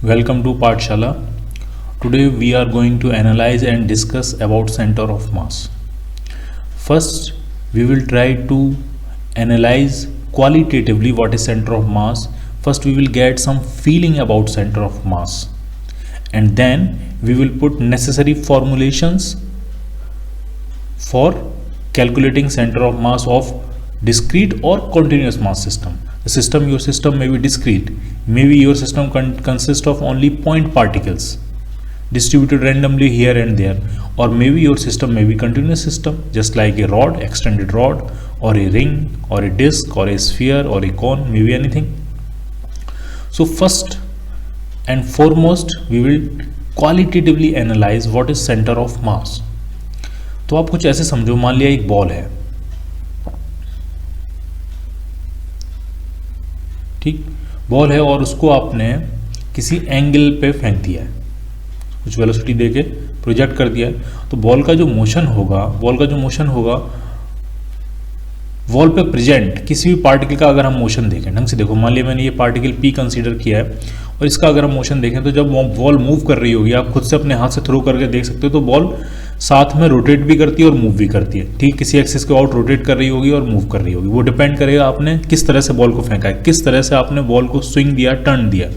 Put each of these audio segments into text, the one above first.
Welcome to Pathshala. Today we are going to analyze and discuss about center of mass. First, we will try to analyze qualitatively what is center of mass. First, we will get some feeling about center of mass, and then we will put necessary formulations for calculating center of mass of discrete or continuous mass system. Your system may be discrete, maybe your system consists of only point particles distributed randomly here and there, or maybe your system may be continuous system, just like a rod, extended rod, or a ring, or a disc, or a sphere, or a cone, maybe anything. So first and foremost, we will qualitatively analyze what is center of mass. तो आप कुछ ऐसे समझो, मान लिया एक ball है, ठीक, बॉल है और उसको आपने किसी एंगल पे फेंक दिया है, कुछ वेलोसिटी देके प्रोजेक्ट कर दिया है, तो बॉल का जो मोशन होगा वॉल पे प्रेजेंट किसी भी पार्टिकल का अगर हम मोशन देखें, ढंग से देखो, मान लिया मैंने ये पार्टिकल P कंसीडर किया है और इसका अगर हम मोशन देखें तो जब बॉल मूव कर रही होगी, आप खुद से अपने हाथ से थ्रो करके देख सकते हो, तो बॉल साथ में रोटेट भी करती है और मूव भी करती है, ठीक, किसी एक्सिस के आउट रोटेट कर रही होगी और मूव कर रही होगी। वो डिपेंड करेगा आपने किस तरह से बॉल को फेंका है, किस तरह से आपने बॉल को स्विंग दिया, टर्न दिया,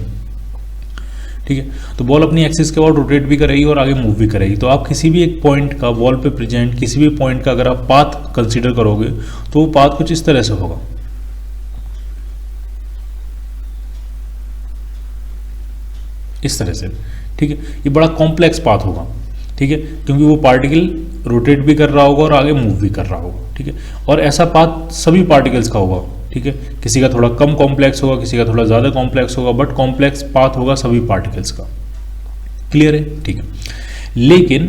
ठीक है। तो बॉल अपनी एक्सिस के आउट रोटेट भी करेगी और आगे मूव भी करेगी। तो आप किसी भी एक पॉइंट का, बॉल पे प्रेजेंट किसी भी पॉइंट का अगर आप पाथ कंसीडर करोगे तो वो पाथ कुछ इस तरह से होगा, इस तरह से, ठीक है। ये बड़ा कॉम्प्लेक्स पाथ होगा, ठीक है, क्योंकि वो पार्टिकल रोटेट भी कर रहा होगा और आगे मूव भी कर रहा होगा, ठीक है। और ऐसा पाथ सभी पार्टिकल्स का होगा, ठीक है, किसी का थोड़ा कम कॉम्प्लेक्स होगा, किसी का थोड़ा ज़्यादा कॉम्प्लेक्स होगा, बट कॉम्प्लेक्स पाथ होगा सभी पार्टिकल्स का। क्लियर है, ठीक है। लेकिन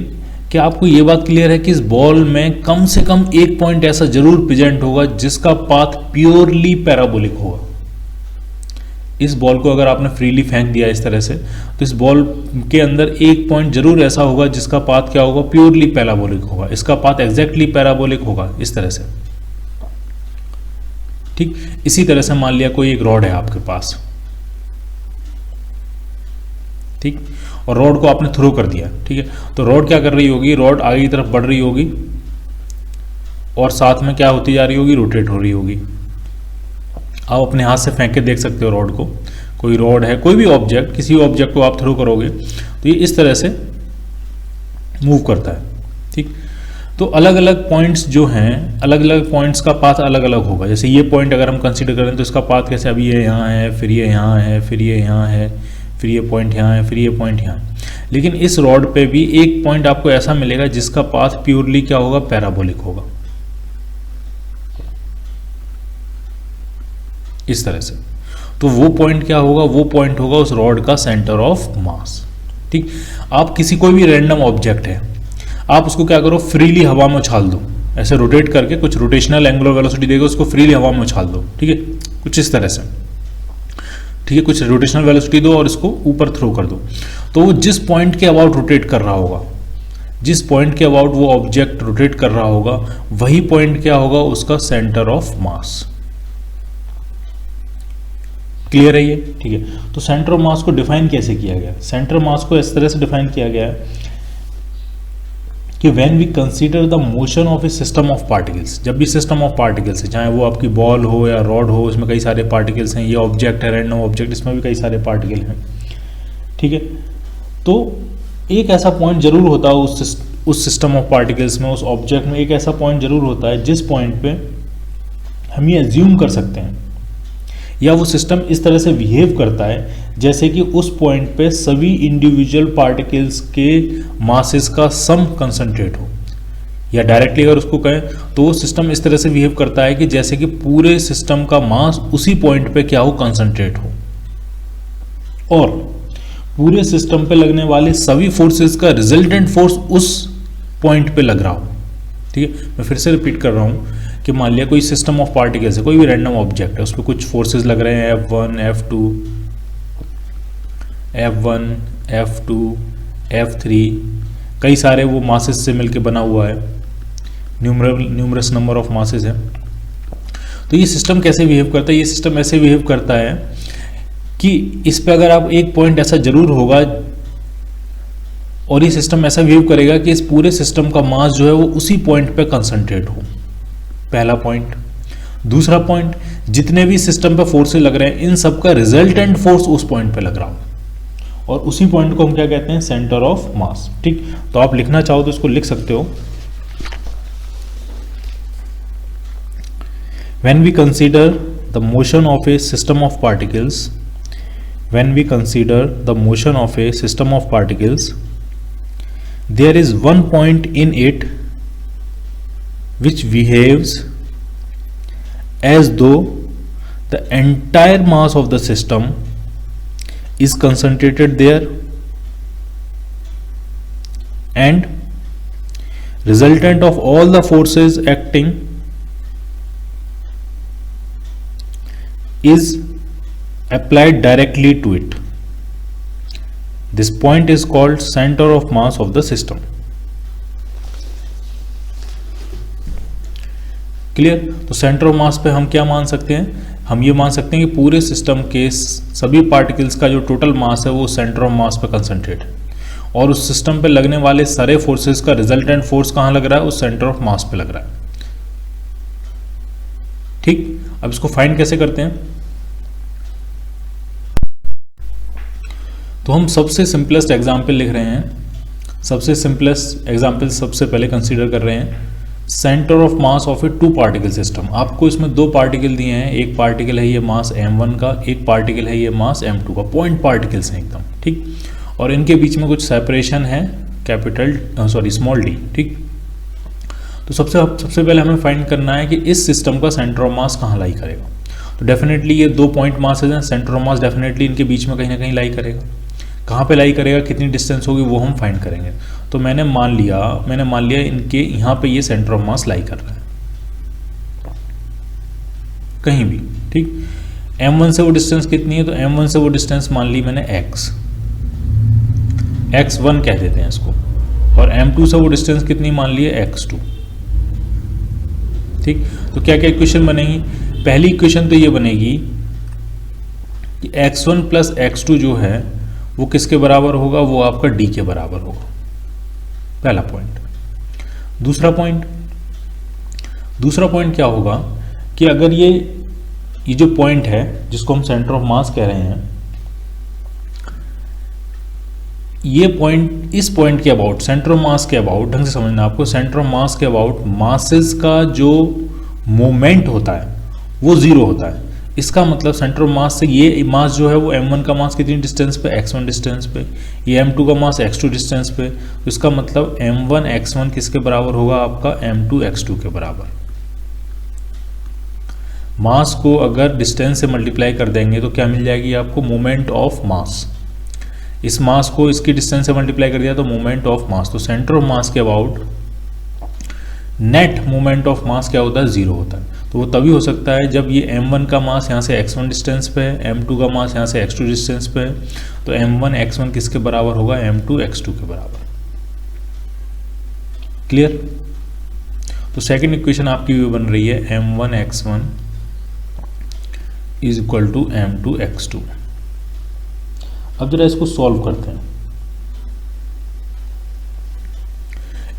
क्या आपको ये बात क्लियर है कि इस बॉल में कम से कम एक पॉइंट ऐसा जरूर प्रेजेंट होगा जिसका पाथ प्योरली पैराबोलिक होगा। इस बॉल को अगर आपने फ्रीली फेंक दिया इस तरह से, तो इस बॉल के अंदर एक पॉइंट जरूर ऐसा होगा जिसका पाथ क्या होगा, प्योरली पैराबोलिक होगा, इसका पाथ एग्जैक्टली पैराबोलिक होगा, इस तरह से, ठीक। इसी तरह से मान लिया कोई एक रॉड है आपके पास, ठीक, और रॉड को आपने थ्रो कर दिया, ठीक है। तो रॉड क्या कर रही होगी, रॉड आगे की तरफ बढ़ रही होगी और साथ में क्या होती जा रही होगी, रोटेट हो रही होगी। आप अपने हाथ से फेंक के देख सकते हो रॉड को, कोई रॉड है, कोई भी ऑब्जेक्ट, किसी भी ऑब्जेक्ट को आप थ्रो करोगे तो ये इस तरह से मूव करता है, ठीक। तो अलग अलग पॉइंट्स जो हैं, अलग अलग पॉइंट्स का पाथ अलग अलग होगा। जैसे ये पॉइंट अगर हम कंसीडर करें तो इसका पाथ कैसे, अभी ये यहाँ है, फिर ये यहाँ है, फिर ये यहाँ है, फिर ये पॉइंट यहाँ है, फिर ये पॉइंट यहाँ है। लेकिन इस रॉड पे भी एक पॉइंट आपको ऐसा मिलेगा जिसका पाथ प्योरली क्या होगा, पैराबोलिक होगा, इस तरह से। तो वो पॉइंट क्या होगा, वो पॉइंट होगा उस रॉड का सेंटर ऑफ मास, ठीक। आप किसी कोई भी रैंडम ऑब्जेक्ट है, आप उसको क्या करो, फ्रीली हवा में उछाल दो, ऐसे रोटेट करके कुछ रोटेशनल एंगुलर वेलोसिटी देकर उसको फ्रीली हवा में उछाल दो, ठीक है, कुछ इस तरह से, ठीक है, कुछ रोटेशनल वेलोसिटी दो और इसको ऊपर थ्रो कर दो। तो वो जिस पॉइंट के अबाउट रोटेट कर रहा होगा, जिस पॉइंट के अबाउट वो ऑब्जेक्ट रोटेट कर रहा होगा, वही पॉइंट क्या होगा, उसका सेंटर ऑफ मास। क्लियर है ये, ठीक है। तो सेंटर ऑफ मास को डिफाइन कैसे किया गया, सेंटर मास को इस तरह से डिफाइन किया गया है कि when we consider the motion of a system of particles, जब भी सिस्टम ऑफ पार्टिकल्स है, चाहे वो आपकी बॉल हो या रॉड हो, उसमें कई सारे पार्टिकल्स हैं, ये ऑब्जेक्ट है रैंडम ऑब्जेक्ट, इसमें भी कई सारे पार्टिकल हैं, ठीक है। तो एक ऐसा पॉइंट जरूर होता है उस सिस्टम ऑफ पार्टिकल्स में, उस ऑब्जेक्ट में एक ऐसा पॉइंट जरूर होता है जिस पॉइंट पे हम ये एज्यूम कर सकते हैं या वो सिस्टम इस तरह से बिहेव करता है जैसे कि उस पॉइंट पे सभी इंडिविजुअल पार्टिकल्स के मासेस का सम कंसंट्रेट हो, या डायरेक्टली अगर उसको कहें तो वो सिस्टम इस तरह से बिहेव करता है कि जैसे कि पूरे सिस्टम का मास उसी पॉइंट पे क्या हो, कंसंट्रेट हो, और पूरे सिस्टम पे लगने वाले सभी फोर्सेस का रिजल्टेंट फोर्स उस पॉइंट पे लग रहा हो, ठीक है। मैं फिर से रिपीट कर रहा हूँ कि मान लिया कोई सिस्टम ऑफ पार्टिकल्स है, कोई भी रैंडम ऑब्जेक्ट है, उस पर कुछ फोर्सेस लग रहे हैं, F1, F2, F3, कई सारे वो मासेस से मिलके बना हुआ है, न्यूमरस नंबर ऑफ मासेस है। तो ये सिस्टम कैसे बिहेव करता है, ये सिस्टम ऐसे बिहेव करता है कि इस पे अगर आप एक पॉइंट ऐसा जरूर होगा और ये सिस्टम ऐसा बिहेव करेगा कि इस पूरे सिस्टम का मास जो है वो उसी पॉइंट पे कंसंट्रेट हो, पहला पॉइंट। दूसरा पॉइंट, जितने भी सिस्टम पे फोर्सेस लग रहे हैं इन सब का रिजल्टेंट फोर्स उस पॉइंट पे लग रहा हो, और उसी पॉइंट को हम क्या कहते हैं, सेंटर ऑफ मास। ठीक, तो आप लिखना चाहो तो इसको लिख सकते हो, when we consider the motion of a system of particles, when we consider the motion of a system of particles, there is one point in it which behaves as though the entire mass of the system is concentrated there, and resultant of all the forces acting is applied directly to it. This point is called center of mass of the system. Clear? तो centre of मास पे हम क्या मान सकते हैं, हम ये मान सकते हैं कि पूरे सिस्टम के सभी पार्टिकल्स का जो टोटल मास है वो सेंटर ऑफ मास पे कंसंट्रेट है, और उस सिस्टम पे लगने वाले सारे फोर्सेस का रिजल्टेंट फोर्स कहाँ लग रहा है, उस सेंटर ऑफ मास पे लग रहा है। ठीक, अब इसको फाइंड कैसे करते हैं, तो हम सबसे सिंपलेस्ट एग्जाम्पल लिख रहे हैं। सबसे सिंपलेस्ट एग्जाम्पल सबसे पहले कंसीडर कर रहे हैं, centre of mass of a two particle system. आपको इसमें दो पार्टिकल दिए हैं, एक पार्टिकल है ये मास m1 का, एक पार्टिकल है ये मास m2 का, पॉइंट पार्टिकल्स हैं एकदम। ठीक, और इनके बीच में कुछ सेपरेशन है स्मॉल d। ठीक, तो सबसे पहले हमें फाइंड करना है कि इस सिस्टम का सेंटर ऑफ मास कहाँ लाई करेगा। तो डेफिनेटली ये दो पॉइंट मास हैं, सेंटर ऑफ मास डेफिनेटली इनके बीच में कहीं ना कहीं लाई करेगा। कहाँ पे लाई करेगा, कितनी डिस्टेंस होगी वो हम फाइंड करेंगे। तो मैंने मान लिया इनके यहाँ पे ये सेंटर ऑफ मास लाई कर रहा है कहीं भी। ठीक, m1 से वो डिस्टेंस कितनी है, तो m1 से वो डिस्टेंस मान ली मैंने x1 कह देते हैं इसको, और m2 से वो डिस्टेंस कितनी मान ली है, x2। ठीक, तो क्या क्या इक्वेशन बनेगी, पहली इक्वेशन तो ये बनेगी कि x1 प्लस x2 जो है वो किसके बराबर होगा, वो आपका d के बराबर होगा, पहला पॉइंट। दूसरा पॉइंट क्या होगा कि अगर ये जो पॉइंट है जिसको हम सेंटर ऑफ मास कह रहे हैं, ये पॉइंट, इस पॉइंट के अबाउट, सेंटर ऑफ मास के अबाउट, ढंग से समझना आपको, सेंटर ऑफ मास के अबाउट मासेस का जो मोमेंट होता है वो जीरो होता है। इसका मतलब सेंटर ऑफ मास से ये मास जो है वो m1 का मास कितनी डिस्टेंस पे, x1 डिस्टेंस पे, ये m2 का मास x2 डिस्टेंस पे। तो इसका मतलब m1 x1 किसके बराबर होगा, आपका m2 x2 के बराबर। मास को अगर डिस्टेंस से मल्टीप्लाई कर देंगे तो क्या मिल जाएगी आपको, मोमेंट ऑफ मास। इस मास को इसकी डिस्टेंस से मल्टीप्लाई कर दिया तो मोमेंट ऑफ मास। तो सेंटर ऑफ मास के about net moment of mass क्या होता है, जीरो होता है। तो वो तभी हो सकता है जब ये m1 का मास यहाँ से x1 डिस्टेंस पे है, m2 का मास यहाँ से x2 डिस्टेंस पे है, तो m1 x1 किसके बराबर होगा, m2 x2 के बराबर। क्लियर? तो सेकंड इक्वेशन आपकी भी बन रही है m1 x1 is equal to m2 x2। अब जरा इसको सॉल्व करते हैं।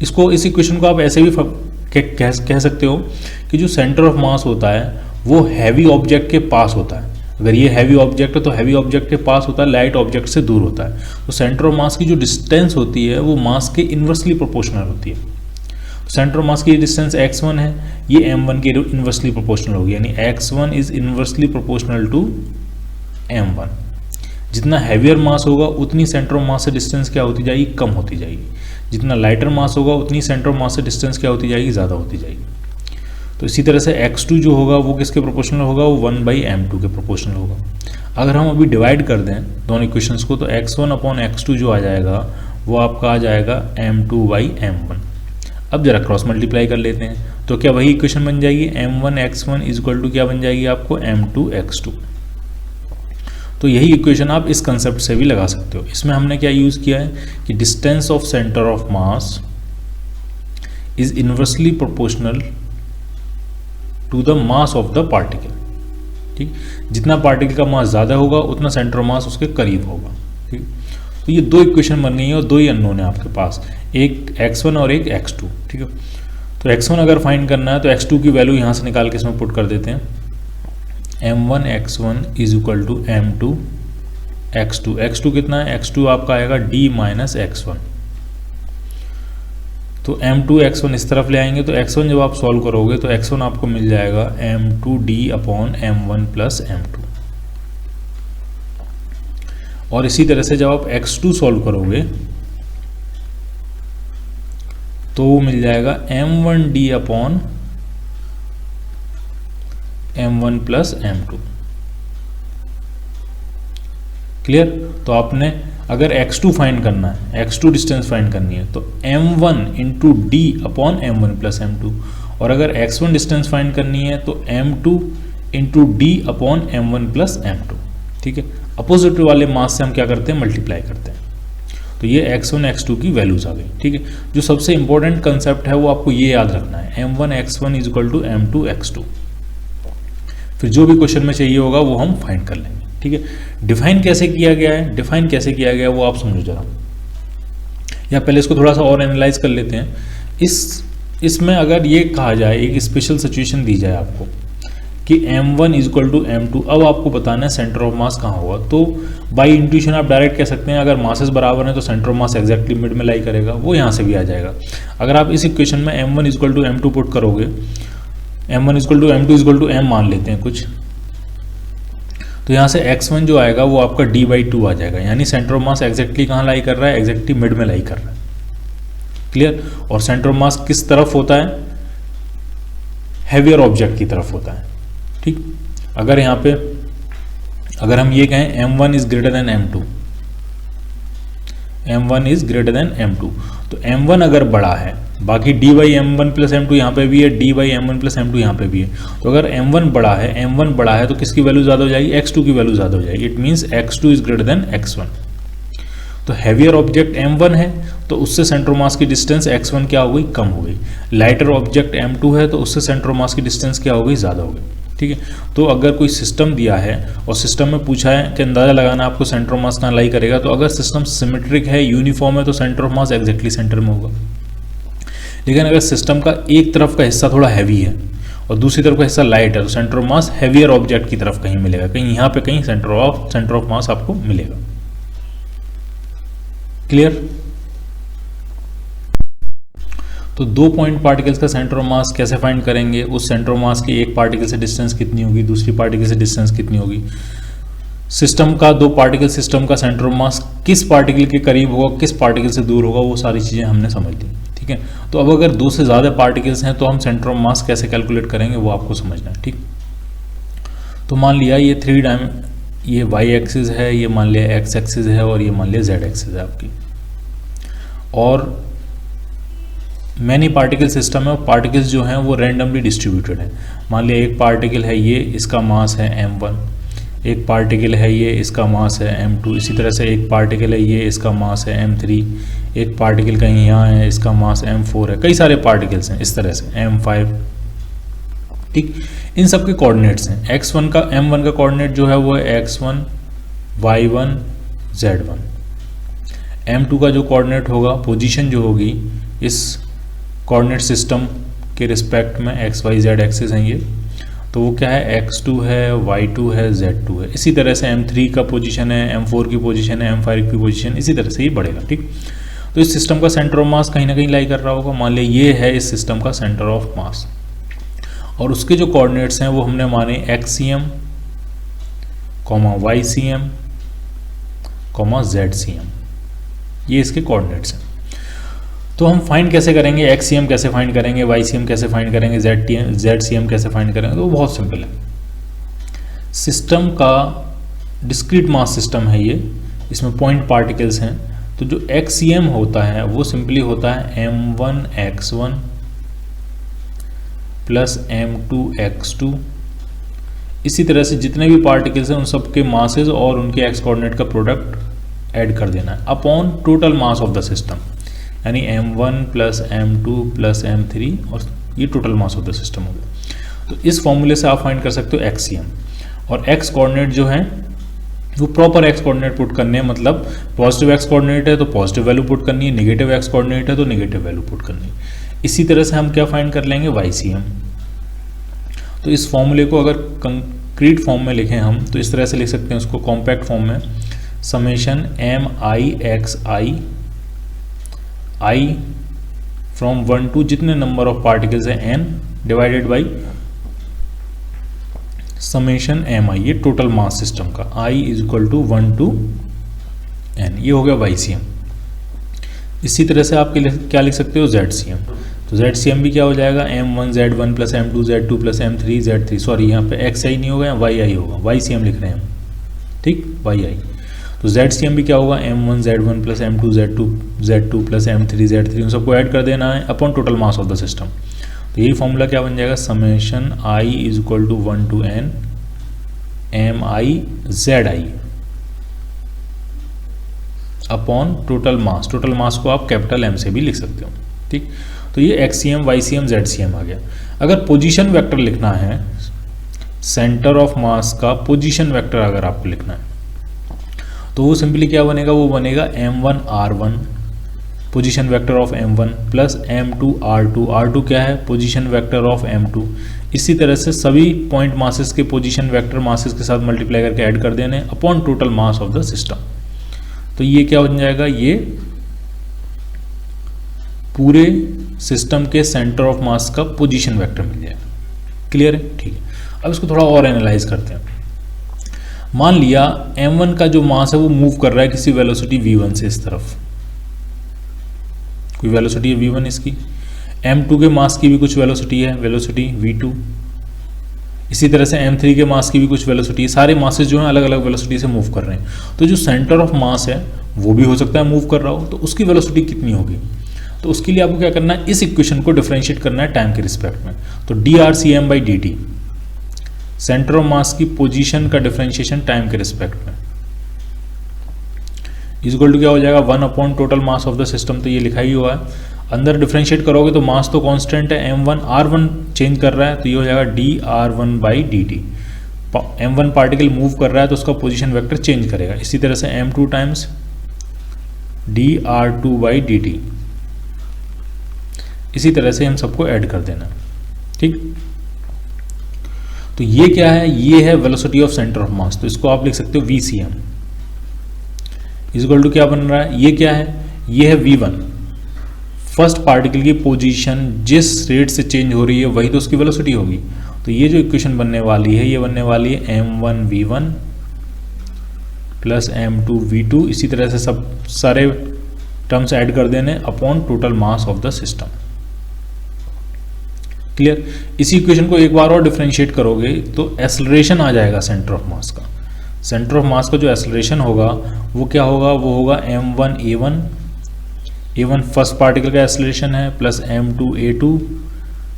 इसको, इस इक्वेशन को आप ऐसे भी कह सकते हो कि जो सेंटर ऑफ मास होता है वो हैवी ऑब्जेक्ट के पास होता है। अगर ये हैवी ऑब्जेक्ट है तो हैवी ऑब्जेक्ट के पास होता है, लाइट ऑब्जेक्ट से दूर होता है। तो सेंटर ऑफ मास की जो डिस्टेंस होती है वो मास के इन्वर्सली प्रोपोर्शनल होती है। सेंटर ऑफ मास की डिस्टेंस x1 है, ये m1 के इन्वर्सली प्रोपोर्शनल होगी, यानी x1 is inversely proportional to m1। जितना हैवियर मास होगा उतनी सेंटर ऑफ मास से डिस्टेंस क्या होती जाएगी, कम होती जाएगी। जितना लाइटर मास होगा उतनी सेंटर ऑफ मास से डिस्टेंस क्या होती जाएगी, ज़्यादा होती जाएगी। तो इसी तरह से x2 जो होगा वो किसके प्रोपोर्शनल होगा, वो 1/m2 के प्रोपोर्शनल होगा। अगर हम अभी डिवाइड कर दें दोनों इक्वेशंस को, तो x1/x2 जो आ जाएगा वो आपका आ जाएगा m2/m1। अब जरा क्रॉस मल्टीप्लाई कर लेते हैं, तो क्या वही इक्वेशन बन जाएगी, m1 x1 is equal to क्या बन जाएगी आपको, m2 x2। तो यही इक्वेशन आप इस कंसेप्ट से भी लगा सकते हो। इसमें हमने क्या यूज़ किया है कि distance of centre of mass is inversely proportional to the mass of the particle. ठीक, जितना पार्टिकल का मास ज़्यादा होगा उतना सेंटर ऑफ मास उसके करीब होगा। ठीक, तो ये दो इक्वेशन बन गई हैं और दो ही अननोन है आपके पास, एक x1 और एक x2। ठीक है, तो x1 अगर फाइंड करना है तो x2 की वैल्यू यहाँ से निकाल के इसमें पुट कर देते हैं, m1 x1 is equal to m2 x2। x2 कितना है, x2 आपका आएगा d माइनस x1। तो m2 x1 इस तरफ ले आएंगे तो x1 जब आप सॉल्व करोगे तो x1 आपको मिल जाएगा m2d upon m1 plus m2। और इसी तरह से जब आप x2 सॉल्व करोगे तो वो मिल जाएगा m1d upon m1 plus m2। Clear? तो आपने अगर x2 फाइंड करना है, x2 डिस्टेंस फाइंड करनी है तो m1 into D upon m1 plus m2, और अगर x1 डिस्टेंस फाइंड करनी है तो m2 into D upon m1 plus m2। ठीक है, अपोजिट वाले मास से हम क्या करते हैं, मल्टीप्लाई करते हैं। तो ये x1 x2 की वैल्यूज आ गई। ठीक है, जो सबसे इंपॉर्टेंट कंसेप्ट है वो आपको ये याद रखना है, m1 x1 is equal to m2 x2। फिर जो भी क्वेश्चन में चाहिए होगा वो हम फाइंड कर लेंगे। ठीक है, डिफाइन कैसे किया गया है, डिफाइन कैसे किया गया है वो आप समझो जरा, या पहले इसको थोड़ा सा और एनालाइज कर लेते हैं। इसमें अगर ये कहा जाए, एक स्पेशल सिचुएशन दी जाए आपको कि m1 is equal to m2, अब आपको बताना है सेंटर ऑफ मास कहाँ होगा, तो बाई इंट्यूशन आप डायरेक्ट कह सकते हैं अगर मासेस बराबर हैं तो centre of mass exactly mid में लाई करेगा, वो यहाँ से भी आ जाएगा। अगर आप इस इक्वेशन में m1 is equal to m2 put करोगे, m1 is equal to m2 is equal to m मान लेते हैं कुछ, तो यहाँ से x1 जो आएगा वो आपका d/2 आ जाएगा, यानी सेंटर ऑफ मास एग्जैक्टली कहाँ लाई कर रहा है, एग्जैक्टली मिड में लाई कर रहा है। क्लियर? और सेंटर ऑफ मास किस तरफ होता है, हैवियर ऑब्जेक्ट की तरफ होता है। ठीक, अगर यहाँ पे अगर हम ये कहें m1 is greater than m2, m1 is greater than m2, तो m1 अगर बड़ा है, बाकी d/m1 प्लस m2 यहाँ पे भी है, d/m1 प्लस m2 यहाँ पे भी है, तो अगर m1 बड़ा है तो किसकी वैल्यू ज़्यादा हो जाएगी, x2 की वैल्यू ज़्यादा हो जाएगी। It means x2 is greater than x1। तो हैवियर ऑब्जेक्ट m1 है तो उससे सेंटर ऑफ मास की डिस्टेंस x1 क्या हो गई, कम हो गई। लाइटर ऑब्जेक्ट m2 है तो उससे सेंटर ऑफ मास की डिस्टेंस क्या हो गई, ज़्यादा हो गई। ठीक है, तो अगर कोई सिस्टम दिया है और सिस्टम में पूछा है कि अंदाज़ा लगाना आपको सेंटर ऑफ मास कहाँ लाई करेगा, तो अगर सिस्टम सिमेट्रिक है, यूनिफॉर्म है, तो centre of mass exactly centre में होगा। लेकिन अगर सिस्टम का एक तरफ का हिस्सा थोड़ा हैवी है और दूसरी तरफ का हिस्सा लाइट है, तो centre of mass heavier object की तरफ कहीं मिलेगा, कहीं यहाँ पे कहीं सेंटर ऑफ मास आपको मिलेगा। क्लियर? तो 2 पॉइंट पार्टिकल्स का सेंटर ऑफ मास कैसे फाइंड करेंगे, उस सेंटर ऑफ मास की एक पार्टिकल से डिस्टेंस कितनी होगी, दूसरी पार्टिकल से डिस्टेंस कितनी होगी, सिस्टम का 2 पार्टिकल सिस्टम का सेंटर ऑफ मास किस पार्टिकल के करीब होगा, किस पार्टिकल से दूर होगा, वो सारी चीज़ें हमने समझ ली। ठीक है, तो अब अगर 2 से ज़्यादा पार्टिकल्स हैं तो हम सेंटर ऑफ मास कैसे कैलकुलेट करेंगे वो आपको समझना है। ठीक, तो मान लिया ये y एक्सिस है, ये मान लिया x एक्सिस है और ये मान लिया z एक्सिस है आपकी, और मैनी पार्टिकल सिस्टम है और पार्टिकल्स जो हैं वो रैंडमली डिस्ट्रीब्यूटेड है। मान लिया एक पार्टिकल है ये, इसका मास है m1, एक पार्टिकल है ये, इसका मास है m2, इसी तरह से एक पार्टिकल है ये, इसका मास है m3, एक पार्टिकल कहीं यहाँ है, इसका मास m4 है, कई सारे पार्टिकल्स हैं इस तरह से m5। ठीक, इन सब के कोऑर्डिनेट्स हैं। x1 का m1 का कोऑर्डिनेट जो है वो है x1 y1 z1। m2 का जो कोऑर्डिनेट होगा, पोजीशन जो होगी इस कोऑर्डिनेट सिस्टम के रिस्पेक्ट में x y z एक्सिस हैं ये, तो वो क्या है, x2 है, y2 है, z2 है। इसी तरह से m3 का पोजीशन है, m4 की पोजीशन है, m5 की पोजीशन, इसी तरह से ही बढ़ेगा। ठीक, तो इस सिस्टम का सेंटर ऑफ मास कहीं ना कहीं लाई कर रहा होगा। मान लिया ये है इस सिस्टम का सेंटर ऑफ मास, और उसके जो कोऑर्डिनेट्स हैं वो हमने माने XCM, YCM, ZCM, ये इसके कोऑर्डिनेट्स हैं। तो हम फाइंड कैसे करेंगे, XCM कैसे फाइंड करेंगे, YCM कैसे फाइंड करेंगे, ZCM कैसे फाइंड करेंगे, तो बहुत सिंपल है। सिस्टम का डिस्क्रीट मास सिस्टम है ये, इसमें पॉइंट पार्टिकल्स हैं, तो जो XCM होता है वो सिंपली होता है m1 x1 plus m2 x2। इसी तरह से जितने भी पार्टिकल्स हैं उन सब के मासेस और उनके x कोऑर्डिनेट का प्रोडक्ट ऐड कर देना है upon total mass of the system, यानी m1 plus m2 plus m3, और ये total mass of the system हो गया। तो इस फॉर्मूले से आप फाइंड कर सकते हो XCM। और एक्स कोऑर्डिनेट जो है वो प्रॉपर एक्स कोऑर्डिनेट पुट करने हैं, मतलब पॉजिटिव एक्स कोऑर्डिनेट है तो पॉजिटिव वैल्यू पुट करनी है, नेगेटिव एक्स कोऑर्डिनेट है तो नेगेटिव वैल्यू पुट करनी है। इसी तरह से हम क्या फाइंड कर लेंगे, YCM। तो इस फॉर्मूले को अगर कंक्रीट फॉर्म में लिखें हम तो इस तरह से लिख सकते हैं उसको, कॉम्पैक्ट फॉर्म में, summation MIXI I from 1 to जितने नंबर ऑफ पार्टिकल्स है n divided by summation MI, ये टोटल मास सिस्टम का, I is equal to 1 to n, ये हो गया YCM। इसी तरह से आप क्या लिख सकते हो, ZCM। तो ZCM भी क्या हो जाएगा, M1Z1 plus M2Z2 plus M3Z3, sorry यहाँ पे XI नहीं होगा, YI होगा, YCM लिख रहे हैं हम, ठीक, YI। तो ZCM भी क्या होगा, M1Z1 plus M2Z2 plus M3Z3, उन सबको ऐड कर देना है upon total mass of the system. तो यही फॉर्मूला क्या बन जाएगा, summation I is equal to 1 to n MIZI upon total mass. Total mass को आप कैपिटल M से भी लिख सकते हो, ठीक। तो ये XCM, YCM, ZCM आ गया। अगर पोजीशन वेक्टर लिखना है, सेंटर ऑफ मास का पोजीशन वेक्टर अगर आपको लिखना है तो वो सिंपली क्या बनेगा, वो बनेगा M1R1 position vector of M1 plus M2R2, R2 क्या है, पोजीशन वेक्टर ऑफ M2। इसी तरह से सभी पॉइंट मासेस के पोजीशन वेक्टर मासेस के साथ मल्टीप्लाई करके ऐड कर देने upon total mass of the system. तो ये क्या बन जाएगा, ये पूरे सिस्टम के सेंटर ऑफ मास का पोजीशन वेक्टर मिल जाएगा। क्लियर है, ठीक है। अब इसको थोड़ा और एनालाइज करते हैं। मान लिया M1 का जो मास है वो मूव कर रहा है किसी वेलोसिटी V1 से इस तरफ, कोई वेलोसिटी है V1 इसकी, M2 के मास की भी कुछ वेलोसिटी है, वेलोसिटी V2, इसी तरह से M3 के मास की भी कुछ वेलोसिटी है। सारे मासेस जो हैं अलग अलग वेलोसिटी से मूव कर रहे हैं। तो जो सेंटर ऑफ मास है वो भी हो सकता है मूव कर रहा हो, तो उसकी वेलोसिटी कितनी होगी। तो उसके लिए आपको क्या करना है, इस इक्वेशन को डिफरेंशिएट करना है टाइम के रिस्पेक्ट में। तो drCm/dt सेंटर ऑफ मास की पोजीशन का डिफरेंशिएशन टाइम के रिस्पेक्ट में इज इक्वल टू क्या हो जाएगा, 1 upon total mass of the system. तो ये लिखा ही हुआ है, अंदर डिफरेंशिएट करोगे तो मास तो कांस्टेंट है, M1 R1 चेंज कर रहा है तो ये हो जाएगा dR1/dt। M1 पार्टिकल मूव कर रहा है तो उसका पोजीशन वेक्टर चेंज करेगा। इसी तरह से M2 टाइम्स dR2/dt। इसी तरह से हम सबको ऐड कर देना, ठीक। तो ये क्या है, ये है वेलोसिटी ऑफ सेंटर ऑफ मास। तो इसको आप लिख सकते हो VCM इज इक्वल टू क्या बन रहा है, ये क्या है, ये है V1, फर्स्ट पार्टिकल की पोजीशन जिस रेट से चेंज हो रही है वही तो उसकी वेलोसिटी होगी। तो ये जो इक्वेशन बनने वाली है ये बनने वाली है M1V1 प्लस M2V2, इसी तरह से सब सारे टर्म्स ऐड कर देने upon total mass of the system. Clear. इसी इक्वेशन को एक बार और डिफरेंशिएट करोगे तो एक्सेलरेशन आ जाएगा सेंटर ऑफ मास का। सेंटर ऑफ मास का जो एक्सेलरेशन होगा वो क्या होगा, वो होगा M1A1, A1 फर्स्ट पार्टिकल का एक्सेलरेशन है, प्लस M2A2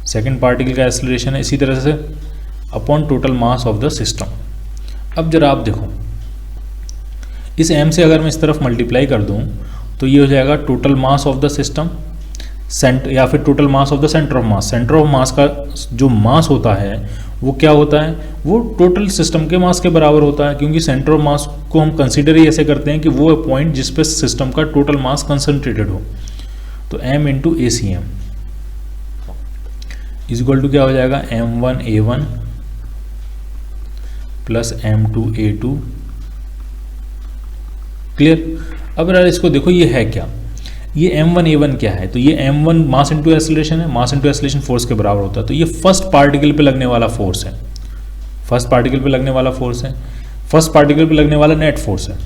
सेकेंड पार्टिकल का एक्सेलरेशन है, इसी तरह से upon total mass of the system. अब जरा आप देखो, इस M से अगर मैं इस तरफ मल्टीप्लाई कर दूं तो ये हो जाएगा total mass of the system या फिर total mass of the centre of mass. Centre of मास का जो मास होता है वो क्या होता है, वो टोटल सिस्टम के मास के बराबर होता है, क्योंकि सेंटर ऑफ मास को हम कंसीडर ही ऐसे करते हैं कि वो पॉइंट जिस पे सिस्टम का टोटल मास कंसंट्रेटेड हो। तो M into ACM is equal to क्या हो जाएगा, M1A1 प्लस M2A2। क्लियर। अब यार इसको देखो, ये है क्या, ये M1A1 क्या है, तो ये M1 मास इंटू एक्सेलरेशन है, मास इंटू एक्सेलरेशन फोर्स के बराबर होता है। तो ये फर्स्ट पार्टिकल पे लगने वाला फोर्स है, फर्स्ट पार्टिकल पे लगने वाला फोर्स है, फर्स्ट पार्टिकल पे लगने वाला नेट फोर्स है,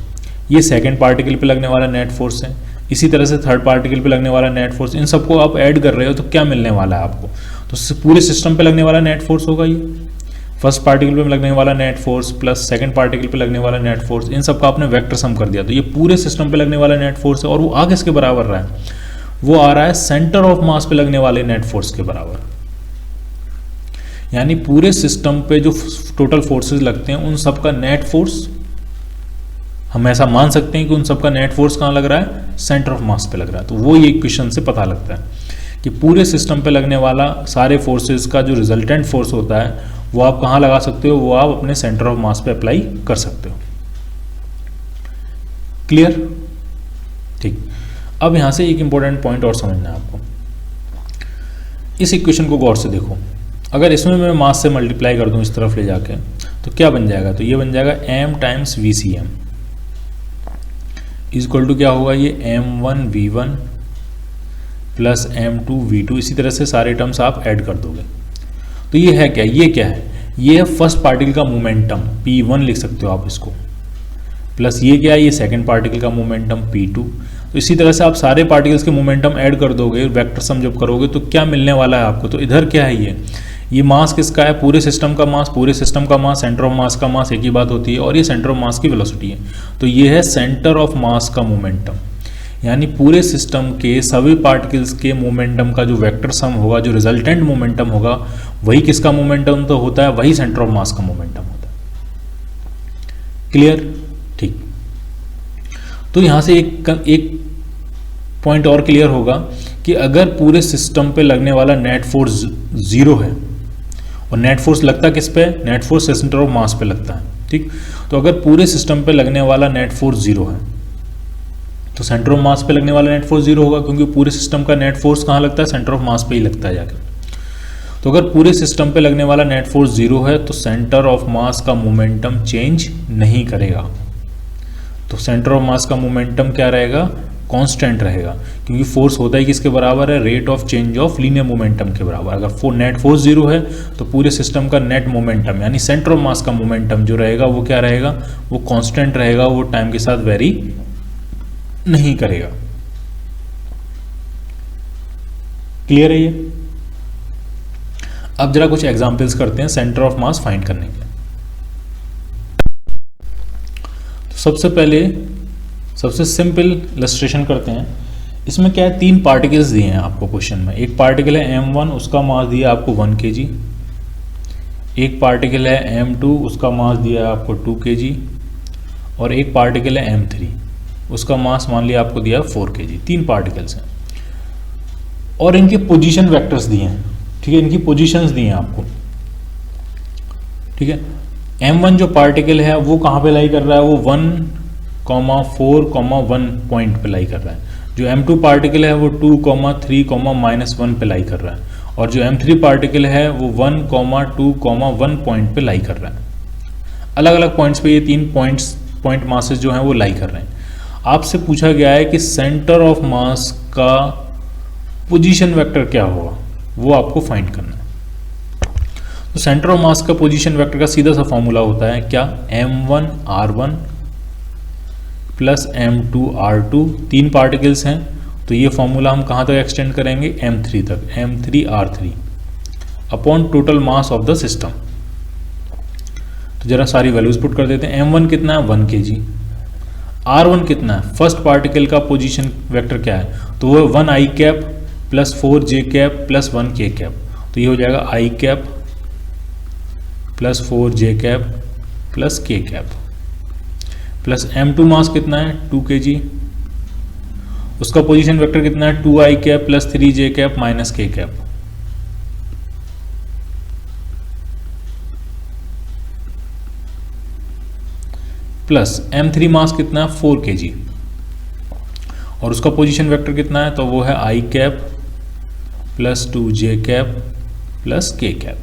ये सेकंड पार्टिकल पे लगने वाला नेट फोर्स है, इसी तरह से थर्ड पार्टिकल पे लगने वाला नेट फोर्स। इन सबको आप ऐड कर रहे हो तो क्या मिलने वाला है आपको, तो पूरे सिस्टम पे लगने वाला नेट फोर्स होगा ये फर्स्ट पार्टिकल पे लगने वाला net force plus second particle पे लगने वाला नेट फोर्स, इन सब का आपने वेक्टर सम कर दिया। तो ये पूरे सिस्टम पे लगने वाला नेट फोर्स है, और वो आगे इसके बराबर रहा है, वो आ रहा है सेंटर ऑफ मास पे लगने वाले नेट फोर्स के बराबर। यानी पूरे सिस्टम पे जो टोटल फोर्सेस लगते हैं उन सब का नेट फोर्स, हम ऐसा मान सकते हैं कि उन सब का नेट फोर्स कहाँ लग रहा है, सेंटर ऑफ मास पे लग रहा है। तो वो ये इक्वेशन से पता लगता है कि पूरे सिस्टम पे लगने वाला सारे फोर्सेस का जो रिजल्टेंट फोर्स होता है वो आप कहाँ लगा सकते हो, वो आप अपने सेंटर ऑफ मास पे अप्लाई कर सकते हो। क्लियर? ठीक। अब यहां से एक इंपॉर्टेंट पॉइंट और समझना है आपको। इस इक्वेशन को गौर से देखो, अगर इसमें मैं मास से मल्टीप्लाई कर दूं इस तरफ ले जाके, तो क्या बन जाएगा, तो ये बन जाएगा m times V C M is equal to क्या होगा, ये m1v1 प्लस m2v2, इसी तरह से सारे टर्म्स आप ऐड कर दोगे। तो ये है क्या, ये क्या है, ये है फर्स्ट पार्टिकल का मोमेंटम p1 लिख सकते हो आप इसको, प्लस ये क्या है, ये सेकंड पार्टिकल का मोमेंटम p2। तो इसी तरह से आप सारे पार्टिकल्स के मोमेंटम ऐड कर दोगे, वेक्टर सम जब करोगे तो क्या मिलने वाला है आपको, तो इधर क्या है, ये मास किसका है, पूरे सिस्टम का मास, पूरे सिस्टम का मास, सेंटर ऑफ मास का मास एक ही बात होती है, और ये सेंटर ऑफ मास की वेलोसिटी है। तो ये है सेंटर ऑफ मास का मोमेंटम, यानी पूरे सिस्टम के सभी पार्टिकल्स के मोमेंटम का जो वेक्टर सम होगा, जो रिजल्टेंट मोमेंटम होगा, वही किसका मोमेंटम तो होता है, वही सेंटर ऑफ मास का मोमेंटम होता है। क्लियर? ठीक। तो यहां से एक पॉइंट और क्लियर होगा कि अगर पूरे सिस्टम पे लगने वाला नेट फोर्स 0 है, और नेट फोर्स लगता किस पे, नेट फोर्स सेंटर ऑफ मास पे लगता है, ठीक। तो अगर पूरे सिस्टम पे लगने वाला नेट फोर्स 0 है, तो सेंटर ऑफ मास पे लगने वाला नेट फोर्स 0 होगा, क्योंकि पूरे सिस्टम का नेट फोर्स कहाँ लगता है, सेंटर ऑफ मास पे ही लगता है जाकर। तो अगर पूरे सिस्टम पे लगने वाला नेट फोर्स 0 है, तो सेंटर ऑफ मास का मोमेंटम चेंज नहीं करेगा। तो सेंटर ऑफ मास का मोमेंटम क्या रहेगा, कांस्टेंट रहेगा, क्योंकि फोर्स होता है किसके बराबर है, rate of change of linear momentum के बराबर। अगर नेट फोर्स 0 है, तो पूरे सिस्टम का नेट मोमेंटम यानी सेंटर ऑफ मास का मोमेंटम जो रहेगा वो क्या रहेगा, वो कांस्टेंट रहेगा, वो टाइम के साथ वेरी नहीं करेगा। क्लियर है ये? अब जरा कुछ एग्जांपल्स करते हैं सेंटर ऑफ मास फाइंड करने के। तो सबसे पहले सबसे सिंपल इलस्ट्रेशन करते हैं। इसमें क्या है, 3 पार्टिकल्स दिए हैं आपको क्वेश्चन में। एक पार्टिकल है m1, उसका मास दिया आपको 1 kg। एक पार्टिकल है m2, उसका मास दिया आपको 2 kg। और एक पार्टिकल है m3, उसका मास मान लिया आपको दिया 4 kg। 3 पार्टिकल्स हैं और इनके पोजीशन वेक्टर्स दिए हैं, ठीक है, इनकी पोजीशंस दी हैं आपको, ठीक है। m1 जो पार्टिकल है वो कहाँ पे लाई कर रहा है, वो 1,4,1 पॉइंट पे लाई कर रहा है। जो m2 पार्टिकल है वो 2,3,-1 पे लाई कर रहा है, और जो m3 पार्टिकल है वो 1,2,1 पॉइंट पे लाई कर रहा है। अलग अलग पॉइंट्स पे ये 3 पॉइंट मासेस जो हैं वो लाई कर रहे हैं। आपसे पूछा गया है कि सेंटर ऑफ मास का पोजीशन वेक्टर क्या होगा, वो आपको फाइंड करना है। तो सेंटर ऑफ मास का पोजीशन वेक्टर का सीधा सा फॉर्मूला होता है क्या, m1r1 प्लस m2r2। 3 पार्टिकल्स हैं, तो ये फॉर्मूला हम कहाँ तक एक्सटेंड करेंगे, m3 तक, m3r3 upon total mass of the system. तो जरा सारी वैल्यूज पुट कर देते हैं। m1 कितना है, 1 kg। r1 कितना है, फर्स्ट पार्टिकल का पोजीशन वेक्टर क्या है, तो वो 1 i cap plus 4 j cap plus 1 k cap. तो ये हो जाएगा i cap plus 4 j cap plus k cap, plus m2 मास कितना है, 2 kg। उसका पोजीशन वेक्टर कितना है, 2 i cap plus 3 j cap minus k cap. Plus m3 मास कितना है, 4 kg, और उसका पोजीशन वेक्टर कितना है, तो वो है i cap plus 2 j cap plus k cap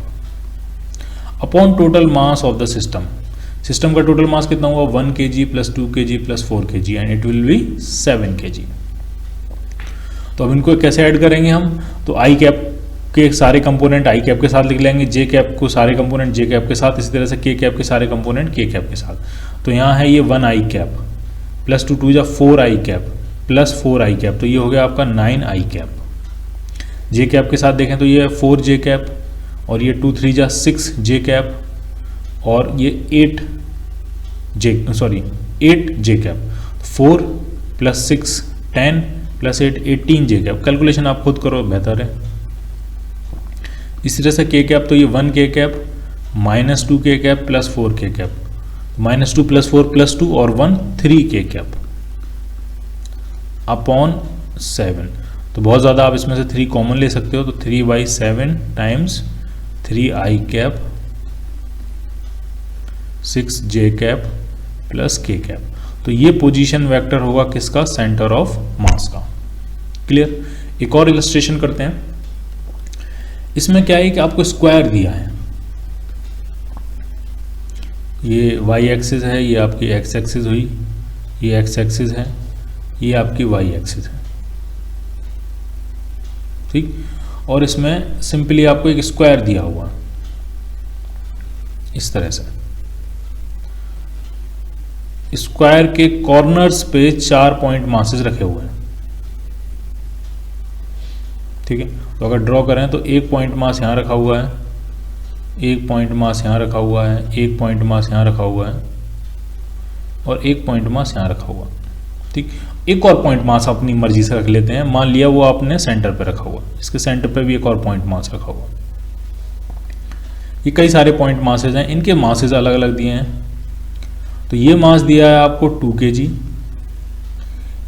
upon total mass of the system. System का टोटल मास कितना हुआ, 1 kg plus 2 kg plus 4 kg and it will be 7 kg। तो अब इनको कैसे ऐड करेंगे हम, तो i कैप के सारे कंपोनेंट i कैप के साथ लिख लेंगे, j कैप को सारे कंपोनेंट j कैप के साथ, इसी तरह से k कैप के सारे कंपोनेंट k कैप के साथ। तो यहाँ है ये 1 i cap plus 2 2 4 i cap plus 4 i cap, तो ये हो गया आपका 9 i कैप। j कैप के साथ देखें तो ये 4 j कैप, और ये 2 3 6 j कैप, और ये 8 j cap. 4 plus 6 10 plus 8 18 j cap. Calculation आप खुद करो, बेहतर है। इसी तरह से k कैप, तो ये 1 k cap minus 2 k cap plus 4 k cap, minus 2 plus 4 plus 2 और 1 3 k कैप अपॉन 7। तो बहुत ज़्यादा आप इसमें से 3 कॉमन ले सकते हो, तो 3/7 times 3 i cap 6 J cap plus के कैप। तो ये पोजीशन वेक्टर होगा किसका, सेंटर ऑफ मास का। क्लियर। एक और इलस्ट्रेशन करते हैं। इसमें क्या है कि आपको स्क्वायर दिया है, ये वाई एक्सिस है, ये आपकी एक्स एक्सिस हुई, ये एक्स एक्सिस है, ये आपकी वाई एक्सिस है, ठीक। और इसमें सिंपली आपको एक स्क्वायर दिया हुआ इस तरह से। स्क्वायर के कॉर्नर्स पे 4 पॉइंट मासेस रखे हुए हैं, ठीक है। तो अगर ड्रॉ करें तो एक पॉइंट मास यहाँ रखा हुआ है, एक पॉइंट मास यहाँ रखा हुआ है, एक पॉइंट मास यहाँ रखा हुआ है, और एक पॉइंट मास यहाँ रखा हुआ, ठीक। एक और पॉइंट मास अपनी मर्जी से रख लेते हैं, मान लिया वो आपने सेंटर पे रखा हुआ, इसके सेंटर पे भी एक और पॉइंट मास रखा हुआ। ये कई सारे पॉइंट मासेज हैं, इनके मासेज अलग अलग दिए हैं। तो ये मास दिया है आपको 2 kg,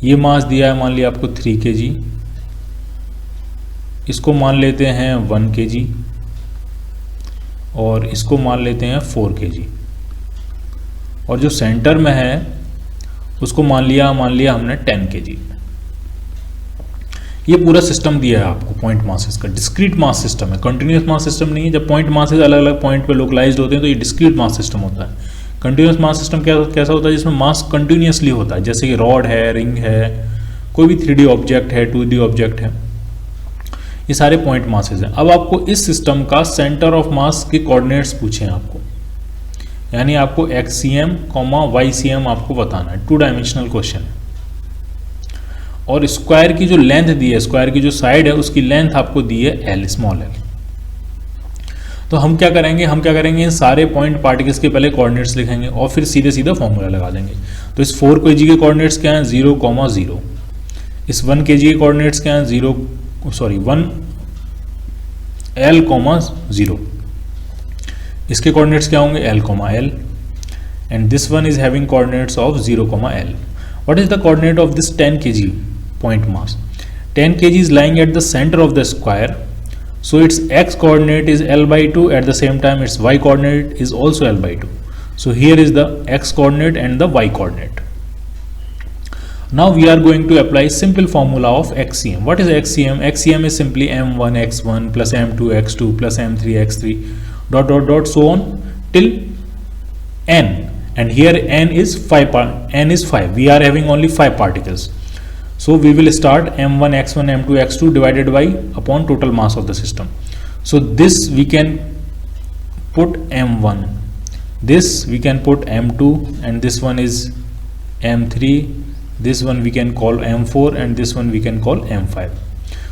ये मास दिया है मान लिया आपको 3 kg, इसको मान लेते हैं 1 kg, और इसको मान लेते हैं 4 kg, और जो सेंटर में है उसको मान लिया हमने 10 kg। ये पूरा सिस्टम दिया है आपको पॉइंट मासेस का। डिस्क्रीट मास सिस्टम है, कंटिन्यूस मास सिस्टम नहीं है। जब पॉइंट मासेस अलग अलग पॉइंट पे लोकलाइज्ड होते हैं तो ये डिस्क्रीट मास सिस्टम होता है। कंटिन्यूस मास सिस्टम कैसा होता है, जिसमें मास कंटिन्यूसली होता है, जैसे कि रॉड है, रिंग है, कोई भी 3D ऑब्जेक्ट है, 2D ऑब्जेक्ट है, ये सारे पॉइंट मासेस हैं। अब आपको इस सिस्टम का सेंटर ऑफ मास के कोऑर्डिनेट्स पूछे हैं आपको, यानी आपको XCM, YCM आपको बताना है। 2 डायमेंशनल क्वेश्चन है। और स्क्वायर की जो लेंथ दी है, स्क्वायर की जो साइड है उसकी लेंथ आपको दी है L, स्मॉल l। तो हम क्या करेंगे इन सारे पॉइंट पार्टिकल्स के पहले कोऑर्डिनेट्स लिखेंगे और फिर सीधे सीधा फॉर्मूला लगा देंगे। तो इस 4 kg के कोऑर्डिनेट्स क्या हैं, 0, 0। इस 1 kg के कोऑर्डिनेट्स क्या हैं, 1 L, 0। इसके कोऑर्डिनेट्स क्या होंगे, L, L, and this one is having coordinates of 0, L। What is the coordinate of this 10 kg point mass? 10 kg is lying at the center of the square, so its x coordinate is L by 2, at the same time its y coordinate is also L by 2. So here is the x coordinate and the y coordinate. Now we are going to apply simple formula of XCM. What is XCM? XCM is simply m1 x1 plus m2 x2 plus m3 x3 dot dot dot so on till n, and here n is 5. We are having only 5 particles. So we will start m1 x1 m2 x2 divided by upon total mass of the system. So this we can put m1, this we can put m2, and this one is m3, this one we can call m4, and this one we can call m5.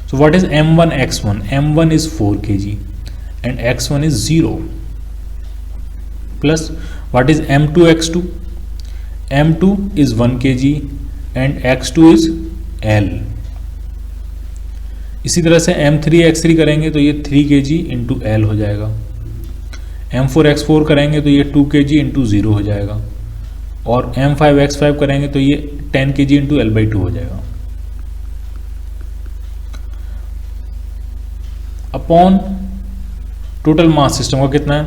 So what is m1 x1? m1 is 4 kg and x1 is 0, plus what is m2 x2? m2 is 1 kg and x2 is L। इसी तरह से m3 x3 करेंगे तो ये 3 kg into L हो जाएगा। m4 x4 करेंगे तो ये 2 kg इंटू 0 हो जाएगा, और m5 x5 करेंगे तो ये 10 kg इंटू L by 2 हो जाएगा। अपॉन टोटल मास सिस्टम का कितना है,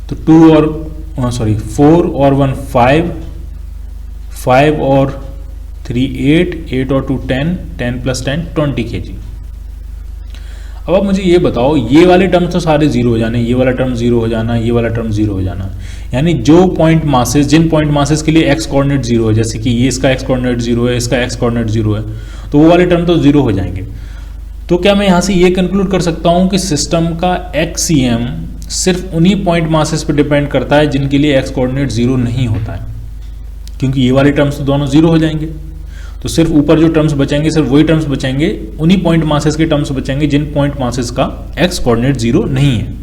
तो 4 और 1 5 और 3 8 और 2 10 प्लस 10 20 kg। अब आप मुझे ये बताओ, ये वाले टर्म्स तो सारे जीरो हो जाने, ये वाला टर्म जीरो हो जाना, ये वाला टर्म जीरो हो जाना, यानी जो पॉइंट मासेस, जिन पॉइंट मासेस के लिए एक्स कोऑर्डिनेट जीरो है, जैसे कि ये इसका एक्स कोऑर्डिनेट जीरो है, इसका एक्स कोऑर्डिनेट जीरो है, तो वो वाले टर्म तो जीरो हो जाएंगे। तो क्या मैं यहाँ से ये कंक्लूड कर सकता हूँ कि सिस्टम का XCM सिर्फ उन्हीं पॉइंट मासेस पर डिपेंड करता है जिनके लिए एक्स कोऑर्डिनेट जीरो नहीं होता है, क्योंकि ये वाले टर्म्स तो दोनों जीरो हो जाएंगे। तो सिर्फ ऊपर जो टर्म्स बचेंगे, सिर्फ वही टर्म्स बचेंगे, उन्हीं पॉइंट मासेस के टर्म्स बचेंगे जिन पॉइंट मासेस का एक्स कोऑर्डिनेट जीरो नहीं है।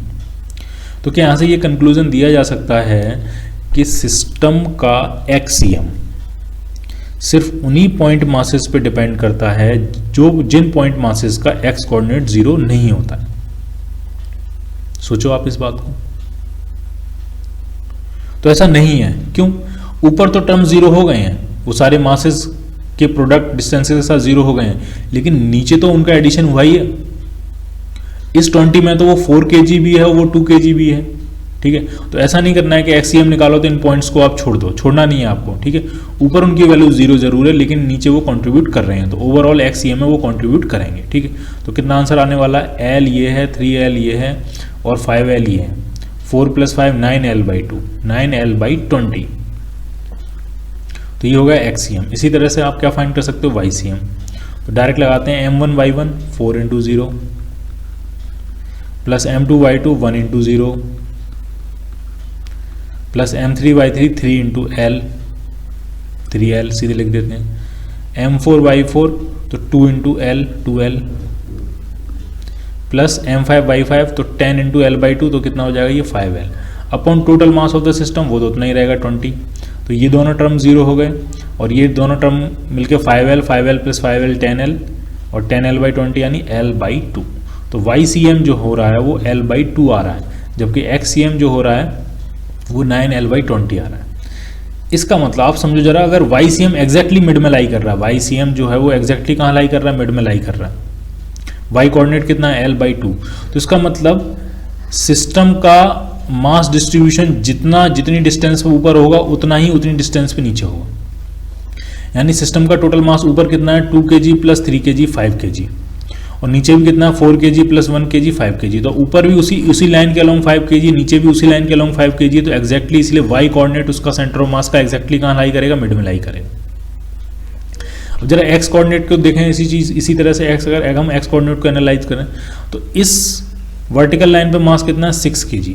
तो क्या यहाँ से ये कंक्लूजन दिया जा सकता है कि सिस्टम का XCM सिर्फ उन्हीं पॉइंट मासेस पे डिपेंड करता है जिन पॉइंट मासेस का एक्स कोऑर्डिनेट जीरो नहीं होता है। सोचो आप इस बात को। तो ऐसा नहीं है, क्यों? ऊपर तो टर्म जीरो हो गए हैं, वो सारे मासेस के प्रोडक्ट डिस्टेंसेस के साथ जीरो हो गए हैं, लेकिन नीचे तो उनका एडिशन हुआ ही है। इस 20 में तो वो 4 kg भी है, वो 2 kg भी है, ठीक है। तो ऐसा नहीं करना है कि एक्सीएम निकालो तो इन पॉइंट्स को आप छोड़ दो, छोड़ना नहीं है आपको, ठीक है। ऊपर उनकी वैल्यू 0 जरूर है लेकिन नीचे वो कंट्रीब्यूट कर रहे हैं, तो ओवरऑल एक्सीएम में वो कंट्रीब्यूट करेंगे, ठीक है। तो कितना आंसर आने वाला है, एल ये है, 3L ये है और 5L ये है, 4 + 5 9L/2, 9L/20। तो ये हो गया एक्सीएम। इसी तरह से आप क्या फाइंड कर सकते हो, वाईसीएम। तो डायरेक्ट लगाते हैं M1Y1 4 × 0 plus M2Y2 1 × 0 plus M3Y3 3 × L, 3L सीधे लिख देते हैं। M4Y4 तो 2 × L, 2L प्लस M5Y5 तो 10 × L/2 तो कितना हो जाएगा ये 5L upon total mass of the system, वो तो उतना ही रहेगा 20। तो ये दोनों टर्म 0 हो गए और ये दोनों टर्म मिलके 5L, 5L + 5L 10L और 10L/20 यानी L/2। तो YCM जो हो रहा है वो L/2 आ रहा है, जबकि XCM जो हो रहा है वो 9L/20 आ रहा है। इसका मतलब आप समझो जरा, अगर YCM एग्जैक्टली मिड में लाई कर रहा है, YCM जो है वो एग्जैक्टली कहाँ लाई कर रहा है, मिड में लाई कर रहा है। Y कोऑर्डिनेट कितना है, L/2। तो इसका मतलब सिस्टम का मास डिस्ट्रीब्यूशन जितनी डिस्टेंस पे ऊपर होगा उतना ही उतनी डिस्टेंस पे नीचे होगा। यानी सिस्टम का टोटल मास ऊपर कितना है, 2 kg + 3 kg 5 kg और नीचे भी कितना है, 4 kg + 1 kg 5 kg। तो ऊपर भी उसी लाइन के अलोंग 5 kg, नीचे भी उसी लाइन के अलोंग 5 kg। तो एग्जैक्टली इसलिए Y कोऑर्डिनेट उसका सेंटर ऑफ मास का एग्जैक्टली कहाँ लाई करेगा, मिड में लाई करेगा। अब जरा X कोऑर्डिनेट को देखें, इसी तरह से अगर हम X कोऑर्डिनेट को एनालाइज करें तो इस वर्टिकल लाइन पे मास कितना है, 6 kg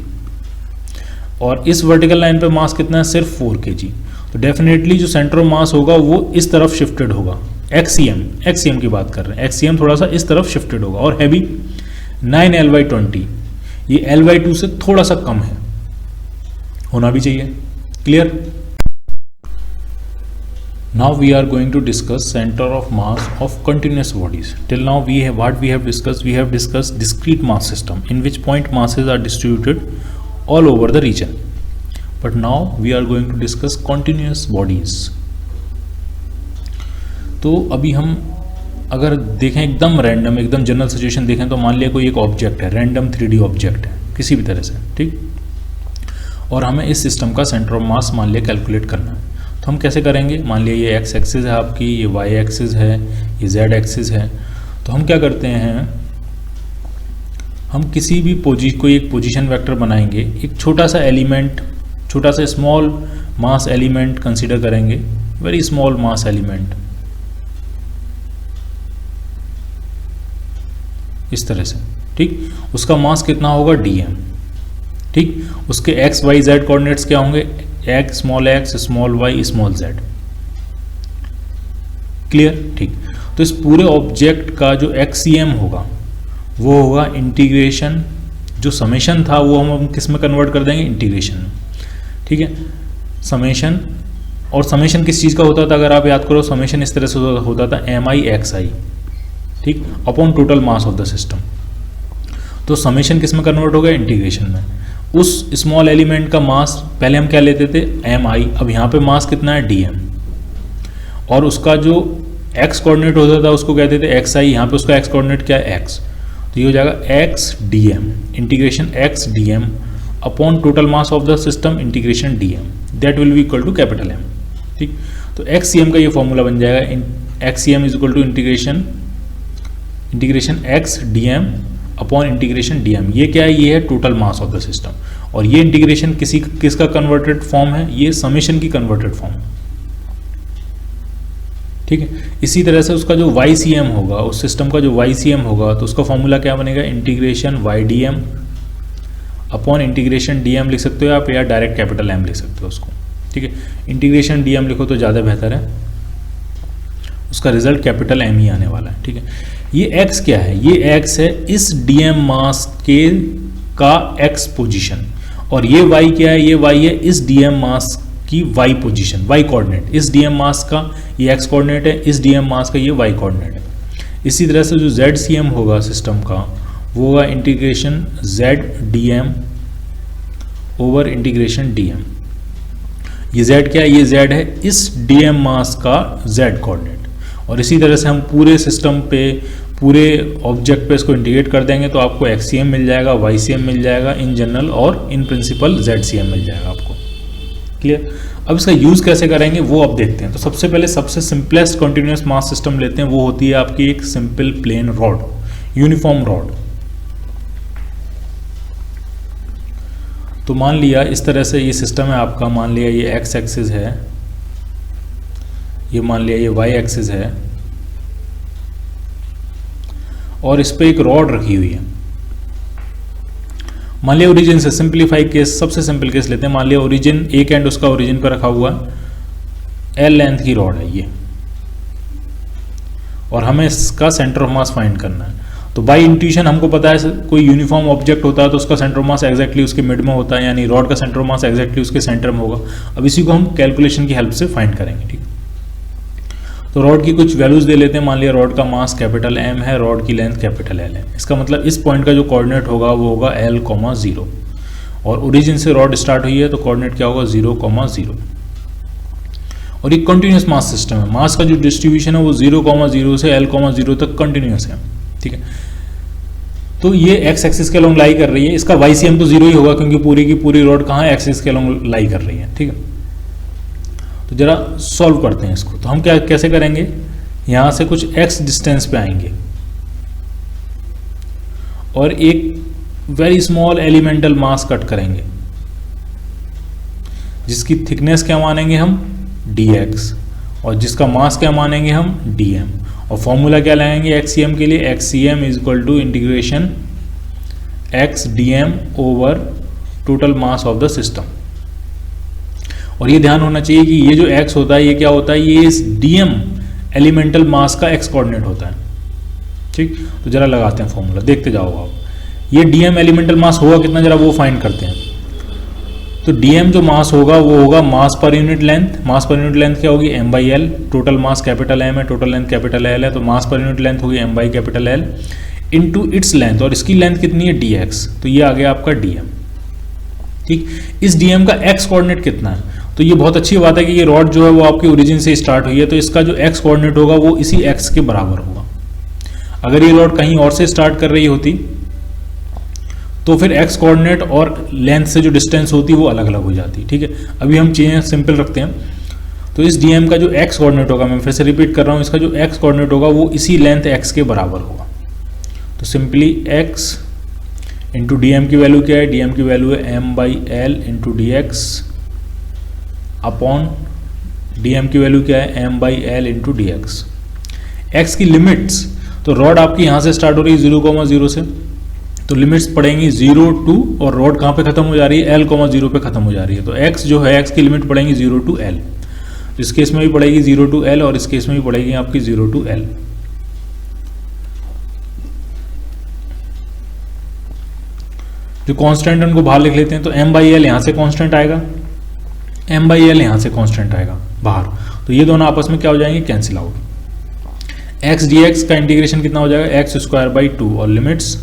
और इस वर्टिकल लाइन पे मास कितना है, सिर्फ 4 kg। तो डेफिनेटली जो सेंटर ऑफ मास होगा वो इस तरफ शिफ्टेड होगा। एक्सीएम की बात कर रहे हैं, एक्सीएम थोड़ा सा इस तरफ शिफ्टेड होगा और हैवी 9L/20, ये L/2 से थोड़ा सा कम है, होना भी चाहिए। Clear. Now we are going to discuss centre of mass of continuous bodies. Till now we have discussed discrete mass system in which point masses are distributed all over the region, but now we are going to discuss continuous bodies। तो अभी हम अगर देखें एकदम random, एकदम general situation देखें तो मान लिया कोई एक ऑब्जेक्ट है, रैंडम 3D ऑब्जेक्ट है किसी भी तरह से, ठीक, और हमें इस सिस्टम का सेंटर ऑफ मास मान लिया कैलकुलेट करना है। तो हम कैसे करेंगे, मान लिया ये X एक्सिस है आपकी, ये Y एक्सिस है, ये Z एक्सिस है। तो हम क्या करते हैं, हम किसी भी कोई एक पोजीशन वेक्टर बनाएंगे, एक छोटा सा एलिमेंट, छोटा सा स्मॉल मास एलिमेंट कंसीडर करेंगे, वेरी स्मॉल मास एलिमेंट, इस तरह से, ठीक। उसका मास कितना होगा, dm, ठीक। उसके x y z कोऑर्डिनेट्स क्या होंगे, x small y small z। Clear, ठीक। तो इस पूरे ऑब्जेक्ट का जो XCM होगा वो होगा इंटीग्रेशन, जो समेशन था वो हम किस में कन्वर्ट कर देंगे, इंटीग्रेशन में, ठीक है। समेशन, और समेशन किस चीज़ का होता था, अगर आप याद करो, समेशन इस तरह से होता था MI/XI, ठीक, upon total mass of the system. तो समेशन किस में कन्वर्ट हो गया, इंटीग्रेशन में। उस स्मॉल एलिमेंट का मास पहले हम क्या लेते थे, MI, अब यहाँ पे मास कितना है, dm, और उसका जो x कोऑर्डिनेट होता था उसको कहते थे xi, यहाँ पे उसका x कोऑर्डिनेट क्या है, x। तो ये हो जाएगा x dm, integration x dm upon total mass of the system integration dm, that will be equal to capital M, ठीक। तो XCM का ये फॉर्मूला बन जाएगा, XCM is equal to integration x dm upon integration dm। ये क्या है, ये है total mass of the system, और ये इंटीग्रेशन किसका कन्वर्टेड फॉर्म है, ये समेशन की कन्वर्टेड फॉर्म, ठीक है। इसी तरह से उसका जो YCM होगा, उस सिस्टम का जो YCM होगा, तो उसका फॉर्मूला क्या बनेगा, integration YDM upon integration dm लिख सकते हो आप, या डायरेक्ट कैपिटल M लिख सकते हो उसको, ठीक है। इंटीग्रेशन dm लिखो तो ज़्यादा बेहतर है, उसका रिजल्ट कैपिटल M ही आने वाला है, ठीक है। ये x क्या है, ये x है इस dm मास का x पोजीशन, और ये y क्या है, ये y है इस dm मास की y पोजीशन, y कोऑर्डिनेट। इस dm मास का ये x कोऑर्डिनेट है, इस dm मास का ये y कोऑर्डिनेट है। इसी तरह से जो ZCM होगा सिस्टम का, वो होगा integration z dm over integration dm। ये z क्या है, ये z है इस dm मास का z कोऑर्डिनेट। और इसी तरह से हम पूरे सिस्टम पे, पूरे ऑब्जेक्ट पे इसको इंटीग्रेट कर देंगे तो आपको एक्सीएम मिल जाएगा, वाईसीएम मिल जाएगा इन जनरल, और इन प्रिंसिपल जेडसीएम मिल जाएगा आपको। क्लियर। अब इसका यूज़ कैसे करेंगे वो अब देखते हैं। तो सबसे पहले सबसे सिंपलेस्ट कंटिन्यूस मास सिस्टम लेते हैं, वो होती है आपकी एक simple plain rod, uniform rod. तो मान लिया इस तरह से ये सिस्टम है आपका, मान लिया ये एक्स एक्सिस है, ये मान लिया ये वाई एक्सिस है, और इस पे एक रॉड रखी हुई है। मान लिया ओरिजिन से, सिंपलीफाई केस, सबसे सिंपल केस लेते हैं। मान लिया ओरिजिन, एक एंड उसका ओरिजिन पर रखा हुआ एल लेंथ की रॉड है ये, और हमें इसका सेंटर ऑफ मास फाइंड करना है। तो बाय इंट्यूशन हमको पता है कोई यूनिफॉर्म ऑब्जेक्ट होता है तो उसका सेंटर ऑफ मास एग्जैक्टली उसके मिड में होता है, यानी रॉड का सेंटर ऑफ मास एग्जैक्टली उसके सेंटर में होगा। अब इसी को हम कैलकुलेशन की हेल्प से फाइंड करेंगे। ठीक, तो रॉड की कुछ वैल्यूज दे लेते हैं। मान लिया रॉड का मास कैपिटल एम है, रॉड की लेंथ कैपिटल एल है। इसका मतलब इस पॉइंट का जो कोऑर्डिनेट होगा वो होगा एल, 0, और ओरिजिन से रॉड स्टार्ट हुई है तो कोऑर्डिनेट क्या होगा 0, 0। और ये कंटिन्यूस मास सिस्टम है, मास का जो डिस्ट्रीब्यूशन है वो 0, 0 से एल, 0 तक कंटिन्यूस है। ठीक है, तो ये एक्स एक्सिस के अलोंग लाई कर रही है, इसका वाईसीएम तो 0 ही होगा क्योंकि पूरी की पूरी रॉड कहाँ है, एक्सिस के अलोंग लाई कर रही है। ठीक है, तो जरा सॉल्व करते हैं इसको। तो हम क्या कैसे करेंगे, यहां से कुछ एक्स डिस्टेंस पे आएंगे और एक वेरी स्मॉल एलिमेंटल मास कट करेंगे जिसकी थिकनेस क्या मानेंगे हम dx, और जिसका मास क्या मानेंगे हम dm, और फॉर्मूला क्या लगाएंगे एक्सीएम के लिए, XCM is equal to integration X dm over total mass of the system. और ये ध्यान होना चाहिए कि ये जो x होता है ये क्या होता है, ये इस dm एलिमेंटल मास का x कोऑर्डिनेट होता है। ठीक, तो जरा लगाते हैं फॉर्मूला, देखते जाओ आप। ये dm एलिमेंटल मास होगा कितना, जरा वो फाइंड करते हैं। तो dm जो मास होगा वो होगा मास per unit length. Mass per unit length क्या होगी m/l, total mass capital M है, टोटल लेंथ कैपिटल L है, तो मास पर यूनिट लेंथ होगी m/L इनटू इट्स लेंथ, और इसकी लेंथ कितनी है dx, तो ये आ गया आपका dm। ठीक, इस dm का x कोऑर्डिनेट कितना है, तो ये बहुत अच्छी बात है कि ये रॉड जो है वो आपकी ओरिजिन से स्टार्ट हुई है, तो इसका जो x कोऑर्डिनेट होगा वो इसी x के बराबर होगा। अगर ये रॉड कहीं और से स्टार्ट कर रही होती तो फिर x कोऑर्डिनेट और लेंथ से जो डिस्टेंस होती वो अलग अलग हो जाती। ठीक है, अभी हम चीज़ें सिंपल रखते हैं। तो इस dm का जो x कोऑर्डिनेट होगा, मैं फिर से रिपीट कर रहा हूँ, इसका जो x कोऑर्डिनेट होगा वो इसी लेंथ x के बराबर होगा। तो सिंपली x इंटू डी की वैल्यू क्या है, dm की वैल्यू है m/l into dx upon dm की वैल्यू क्या है m/l इंटू dx। x की लिमिट्स, तो रॉड आपकी यहाँ से स्टार्ट हो रही है 0, 0 से, तो लिमिट्स पड़ेंगी 0 to, और रॉड कहाँ पे खत्म हो जा रही है l, 0 पे खत्म हो जा रही है। तो x जो है x की लिमिट पड़ेंगी 0 to l, इस केस में भी पड़ेगी 0 to l और इस केस में भी पड़ेगी आपकी 0 to l। जो कांस्टेंट उनको बाहर लिख लेते हैं, तो m/l यहाँ से कांस्टेंट आएगा, m/l यहाँ से कांस्टेंट आएगा बाहर, तो ये दोनों आपस में क्या हो जाएंगे, कैंसिल आउट। x dx का इंटीग्रेशन कितना हो जाएगा x²/2 और लिमिट्स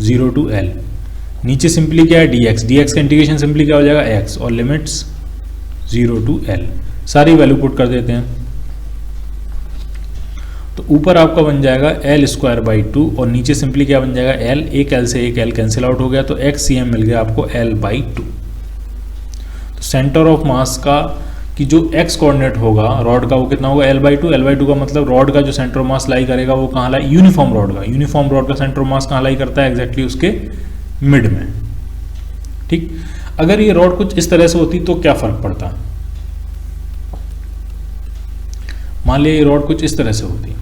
0 to l। नीचे सिंपली क्या है dx का इंटीग्रेशन सिंपली क्या हो जाएगा x और लिमिट्स 0 to l। सारी वैल्यू पुट कर देते हैं, तो ऊपर आपका बन जाएगा l²/2 और नीचे सिंपली क्या बन जाएगा l, एक l से एक l कैंसिल आउट हो गया, तो xcm मिल गया आपको l/2। तो सेंटर ऑफ मास का कि जो x कोऑर्डिनेट होगा रॉड का वो कितना होगा l/2। l/2 का मतलब रॉड का जो सेंटर ऑफ मास लाई करेगा वो कहाँ लाई, यूनिफॉर्म रॉड का सेंटर ऑफ मास कहाँ लाई करता है, एग्जैक्टली उसके मिड में। ठीक, अगर ये रॉड कुछ इस तरह से होती तो क्या फर्क पड़ता, मान लिया ये रॉड कुछ इस तरह से होती,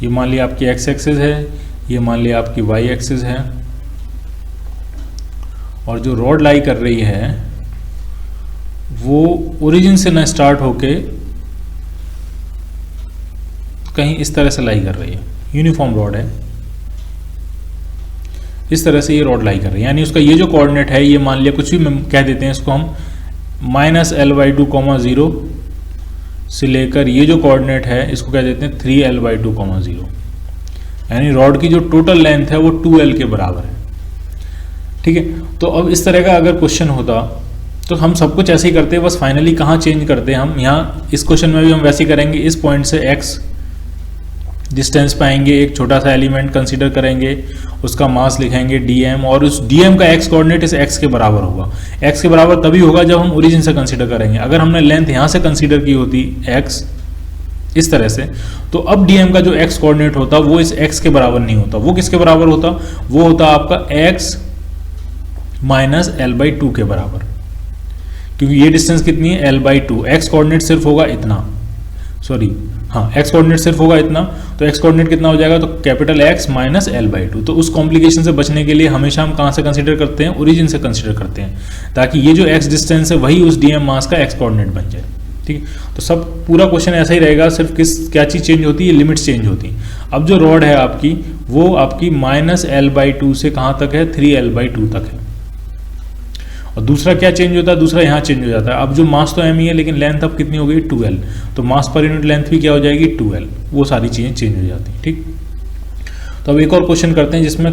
ये मान लिया आपकी x एक्सिस है, ये मान लिया आपकी y एक्सिस है, और जो रॉड लाई कर रही है वो ओरिजिन से न स्टार्ट होके कहीं इस तरह से लाई कर रही है, यूनिफॉर्म रॉड है, इस तरह से ये रॉड लाई कर रही है, यानी उसका ये जो कोऑर्डिनेट है ये मान लिया कुछ भी कह देते हैं इसको हम -l/2, 0 से लेकर ये जो कोऑर्डिनेट है इसको कह देते हैं 3l/2, 0, यानी रॉड की जो टोटल लेंथ है वो 2l के बराबर है। ठीक है, तो अब इस तरह का अगर क्वेश्चन होता तो हम सब कुछ ऐसे ही करते हैं, बस फाइनली कहाँ चेंज करते हैं हम, यहाँ इस क्वेश्चन में भी हम वैसे ही करेंगे। इस पॉइंट से x डिस्टेंस पाएंगे, एक छोटा सा एलिमेंट कंसीडर करेंगे, उसका मास लिखेंगे dm, और उस dm का x कोऑर्डिनेट इस x के बराबर होगा। x के बराबर तभी होगा जब हम ओरिजिन से कंसीडर करेंगे। अगर हमने लेंथ यहाँ से कंसीडर की होती x इस तरह से, तो अब dm का जो x कोऑर्डिनेट होता वो इस x के बराबर नहीं होता। वो किसके बराबर होता? वो होता आपका x माइनस l/2 के बराबर, क्योंकि ये डिस्टेंस कितनी है l/2। x कोऑर्डिनेट सिर्फ होगा इतना, सॉरी हाँ, x कोऑर्डिनेट सिर्फ होगा इतना, तो x कोऑर्डिनेट कितना हो जाएगा? तो कैपिटल X माइनस l/2। तो उस कॉम्प्लिकेशन से बचने के लिए हमेशा हम कहाँ से कंसीडर करते हैं? ओरिजिन से कंसीडर करते हैं, ताकि ये जो x डिस्टेंस है वही उस dm मास का x कोऑर्डिनेट बन जाए। ठीक है, तो सब पूरा क्वेश्चन ऐसा ही रहेगा, सिर्फ क्या चीज़ चेंज होती है? लिमिट्स चेंज होती है। अब जो रॉड है आपकी, वो आपकी माइनस l/2 से कहाँ तक है? 3l/2 तक है। और दूसरा क्या चेंज होता है? दूसरा यहाँ चेंज हो जाता है। अब जो मास तो m ही है, लेकिन लेंथ अब कितनी हो गई? 2l, तो मास पर यूनिट लेंथ भी क्या हो जाएगी? 2l। वो सारी चीज़ें चेंज हो जाती हैं। ठीक, तो अब एक और क्वेश्चन करते हैं जिसमें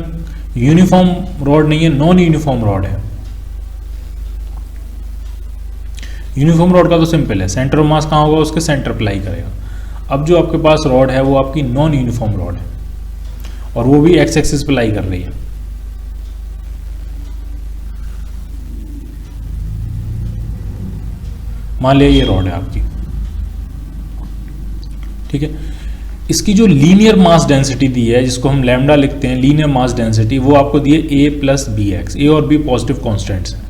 यूनिफॉर्म रॉड नहीं है, नॉन यूनिफॉर्म रॉड है। यूनिफॉर्म रॉड का तो सिंपल है, सेंटर ऑफ मास कहाँ होगा? उसके सेंटर अप्लाई करेगा। अब जो आपके पास रॉड है वो आपकी नॉन यूनिफॉर्म रॉड है, और वो भी एक्स एक्सिस पे लाई कर रही है। मान लिया ये रॉड है आपकी, ठीक है। इसकी जो लीनियर मास डेंसिटी दी है, जिसको हम लैम्डा लिखते हैं, लीनियर मास डेंसिटी, वो आपको दी है a प्लस बी एक्स। ए और बी पॉजिटिव कॉन्स्टेंट्स हैं।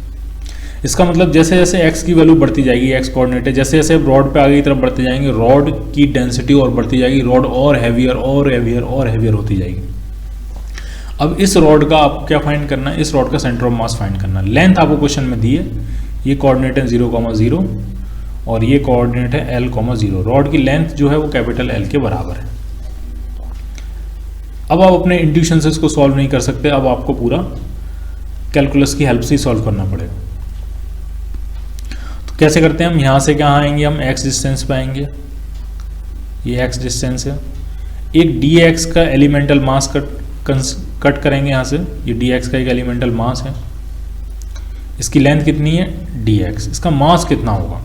इसका मतलब जैसे जैसे x की वैल्यू बढ़ती जाएगी, x कोऑर्डिनेट है, जैसे जैसे रॉड पे आगे की तरफ बढ़ते जाएंगे, रॉड की डेंसिटी और बढ़ती जाएगी, रॉड और हैवियर और हैवियर और हैवियर होती जाएगी। अब इस रॉड का आपको क्या फाइंड करना है? इस रॉड का सेंटर ऑफ मास फाइंड करना है। लेंथ आपको क्वेश्चन में दी है, ये कोऑर्डिनेट है 0,0 और ये कोऑर्डिनेट है l,0। रॉड की लेंथ जो है वो कैपिटल L के बराबर है। अब आप अपने इंट्यूशन से इसको सॉल्व नहीं कर सकते, अब आपको पूरा कैलकुलस की हेल्प से ही सॉल्व करना पड़ेगा। तो कैसे करते हैं हम? यहाँ से कहाँ आएंगे? हम x डिस्टेंस पे आएंगे, ये x डिस्टेंस है। एक dx का एलिमेंटल मास कट करेंगे यहाँ से, ये dx का एक एलिमेंटल मास है। इसकी लेंथ कितनी है? dx। इसका मास कितना होगा?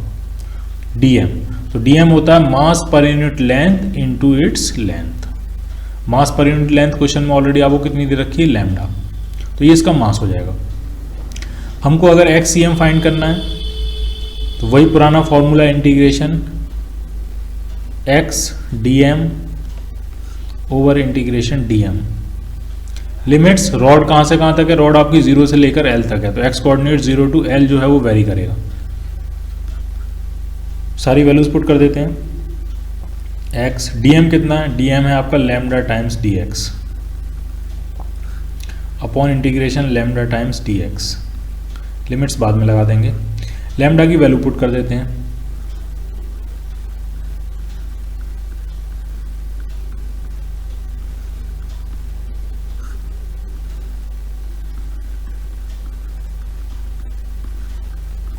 dm। तो dm होता है mass per unit length into its length. Mass per unit length question में ऑलरेडी आपको कितनी दे रखी है? लैम्डा। तो ये इसका मास हो जाएगा। हमको अगर xcm फाइंड करना है तो वही पुराना formula, integration x dm over integration dm। Limits rod कहाँ से कहाँ तक है? रॉड आपकी 0 से लेकर l तक है, तो x कोऑर्डिनेट 0 टू l जो है वो वेरी करेगा। सारी वैल्यूज पुट कर देते हैं। x dm कितना है? dm है आपका lambda times dx upon integration lambda times dx। Limits बाद में लगा देंगे। लैम्डा की वैल्यू पुट कर देते हैं।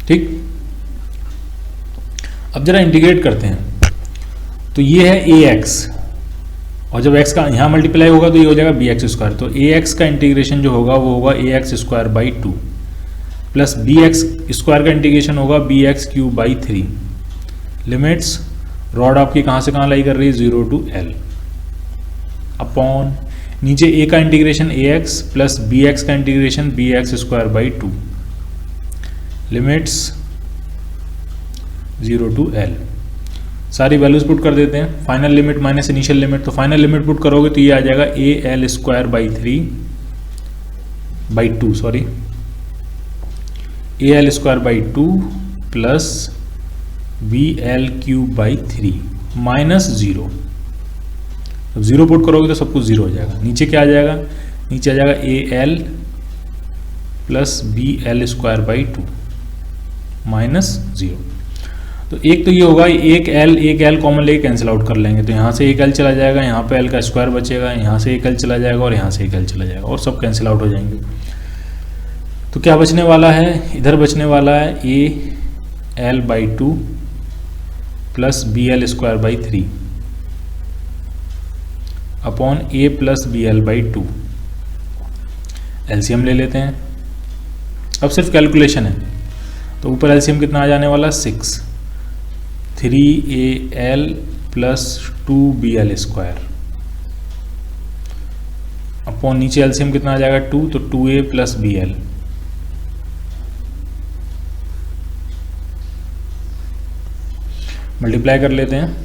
ठीक, अब जरा इंटीग्रेट करते हैं। तो ये है ax, और जब x का यहाँ मल्टीप्लाई होगा तो ये हो जाएगा bx स्क्वायर। तो ax का इंटीग्रेशन जो होगा वो होगा ax square by 2 plus bx square का इंटीग्रेशन होगा bx cube by 3। Limits rod आपकी कहाँ से कहाँ लाई कर रही है? 0 टू l अपॉन नीचे a का इंटीग्रेशन ax प्लस bx का integration bx square by 2। Limits 0 to l। सारी वैल्यूज पुट कर देते हैं। Final limit minus initial limit, तो फाइनल लिमिट पुट करोगे तो ये आ जाएगा al square by 3 by 2, sorry al square by 2 plus bl cube by 3 minus 0। जब 0 पुट करोगे तो सब कुछ 0 हो जाएगा। नीचे क्या आ जाएगा? नीचे आ जाएगा al plus bl square by 2 minus 0। तो एक तो ये होगा, एक l कॉमन लेके कैंसिल आउट कर लेंगे, तो यहाँ से एक l चला जाएगा, यहाँ पे l का स्क्वायर बचेगा, यहाँ से एक l चला जाएगा और यहाँ से एक l चला जाएगा, और सब कैंसिल आउट हो जाएंगे। तो क्या बचने वाला है? इधर बचने वाला है al by 2 plus bl square by 3 upon a plus bl by 2। LCM ले लेते हैं। अब सिर्फ कैलकुलेशन है। तो ऊपर एलसीएम कितना आ जाने वाला 6, 3AL plus 2BL square upon नीचे एलसीएम कितना आ जाएगा 2, तो 2A प्लस BL। मल्टीप्लाई कर लेते हैं,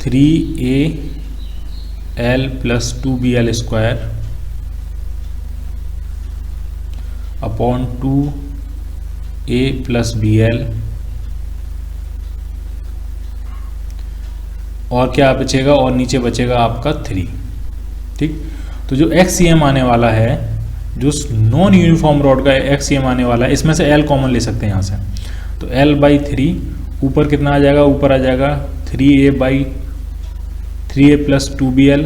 3AL plus 2BL square upon 2A plus BL, और क्या बचेगा, और नीचे बचेगा आपका 3। ठीक, तो जो XCM आने वाला है, जो नॉन यूनिफॉर्म रॉड का XCM आने वाला है, इसमें से L कॉमन ले सकते हैं यहाँ से, तो L/3 ऊपर कितना आ जाएगा, ऊपर आ जाएगा 3A प्लस 2BL,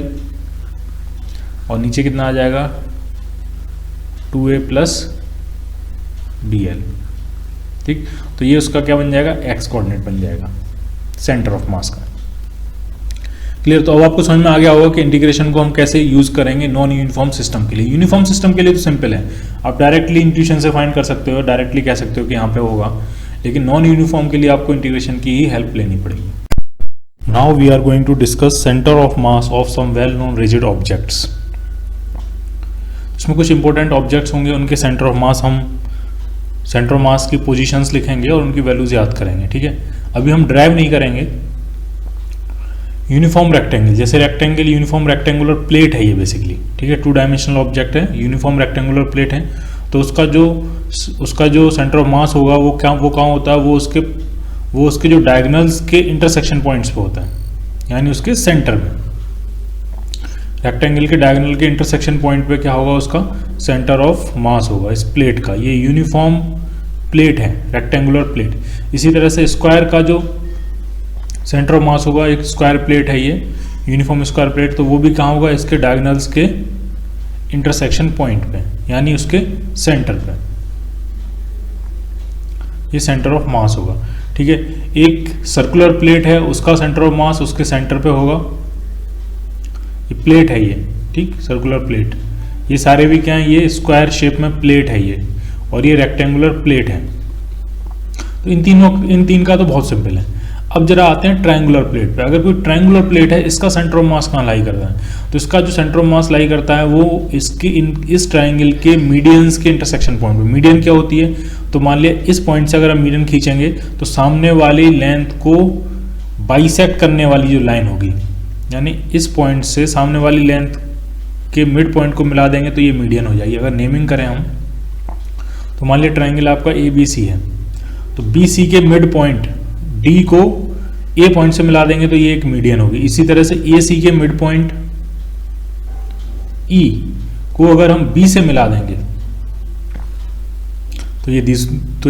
और नीचे कितना आ जाएगा 2A प्लस BL। ठीक, तो ये उसका क्या बन जाएगा, एक्स कोऑर्डिनेट बन जाएगा सेंटर ऑफ मास का। क्लियर। तो अब आपको समझ में आ गया होगा कि इंटीग्रेशन को हम कैसे यूज करेंगे नॉन यूनिफॉर्म सिस्टम के लिए। यूनिफॉर्म सिस्टम के लिए तो सिंपल है, आप डायरेक्टली इंट्यूशन से फाइंड कर सकते हो, डायरेक्टली कह सकते हो कि यहाँ पे होगा, लेकिन नॉन यूनिफॉर्म के लिए आपको इंटीग्रेशन की ही हेल्प लेनी पड़ेगी। Now we are going to discuss centre of mass of some well known rigid objects. इसमें कुछ इंपॉर्टेंट ऑब्जेक्ट्स होंगे, उनके सेंटर ऑफ मास, हम सेंटर ऑफ मास की पोजीशंस लिखेंगे और उनकी वैल्यूज याद करेंगे। ठीक है, अभी हम ड्राइव नहीं करेंगे। यूनिफॉर्म रेक्टेंगल, जैसे रेक्टेंगल यूनिफॉर्म रेक्टेंगुलर प्लेट है ये बेसिकली, ठीक है, 2 डायमेंशनल ऑब्जेक्ट है, यूनिफॉर्म रेक्टेंगुलर प्लेट है, तो उसका जो सेंटर ऑफ मास होगा वो कहाँ होता है, वो उसके जो डायगोनल्स के इंटरसेक्शन पॉइंट्स पे होता है, यानी उसके सेंटर में। रेक्टेंगल के डायगोनल के इंटरसेक्शन पॉइंट पे क्या होगा, उसका सेंटर ऑफ मास होगा इस प्लेट का। ये यूनिफॉर्म प्लेट है, रेक्टेंगुलर प्लेट। इसी तरह से स्क्वायर का जो सेंटर ऑफ मास होगा, एक स्क्वायर प्लेट है ये, यूनिफॉर्म स्क्वायर प्लेट, तो वो भी कहाँ होगा, इसके डायगोनल्स के इंटरसेक्शन पॉइंट पे, यानी उसके सेंटर पे, ये सेंटर ऑफ मास होगा। ठीक है, एक सर्कुलर प्लेट है, उसका सेंटर ऑफ मास उसके सेंटर पे होगा, ये प्लेट है ये, ठीक, सर्कुलर प्लेट। ये सारे भी क्या है, ये स्क्वायर शेप में प्लेट है ये, और ये रेक्टेंगुलर प्लेट है। तो इन तीन का तो बहुत सिंपल है। अब जरा आते हैं ट्रायंगुलर प्लेट पे। अगर कोई ट्रायंगुलर प्लेट है, इसका सेंटर ऑफ मास कहाँ लाई करता है, तो इसका जो सेंटर ऑफ मास लाई करता है वो इस ट्रायंगल के मीडियंस के इंटरसेक्शन पॉइंट पे। मीडियन क्या होती है, तो मान लिया इस पॉइंट से अगर हम मीडियन खींचेंगे तो सामने वाली लेंथ को बाइसेक्ट करने वाली जो लाइन होगी, यानी इस पॉइंट से सामने वाली लेंथ के मिड पॉइंट को मिला देंगे तो ये मीडियन हो जाएगी। अगर नेमिंग करें हम, तो मान लिया ट्रायंगल आपका ABC है, तो BC के मिड पॉइंट D को A पॉइंट से मिला देंगे तो ये एक मीडियन होगी। इसी तरह से AC के मिड पॉइंट E को अगर हम B से मिला देंगे तो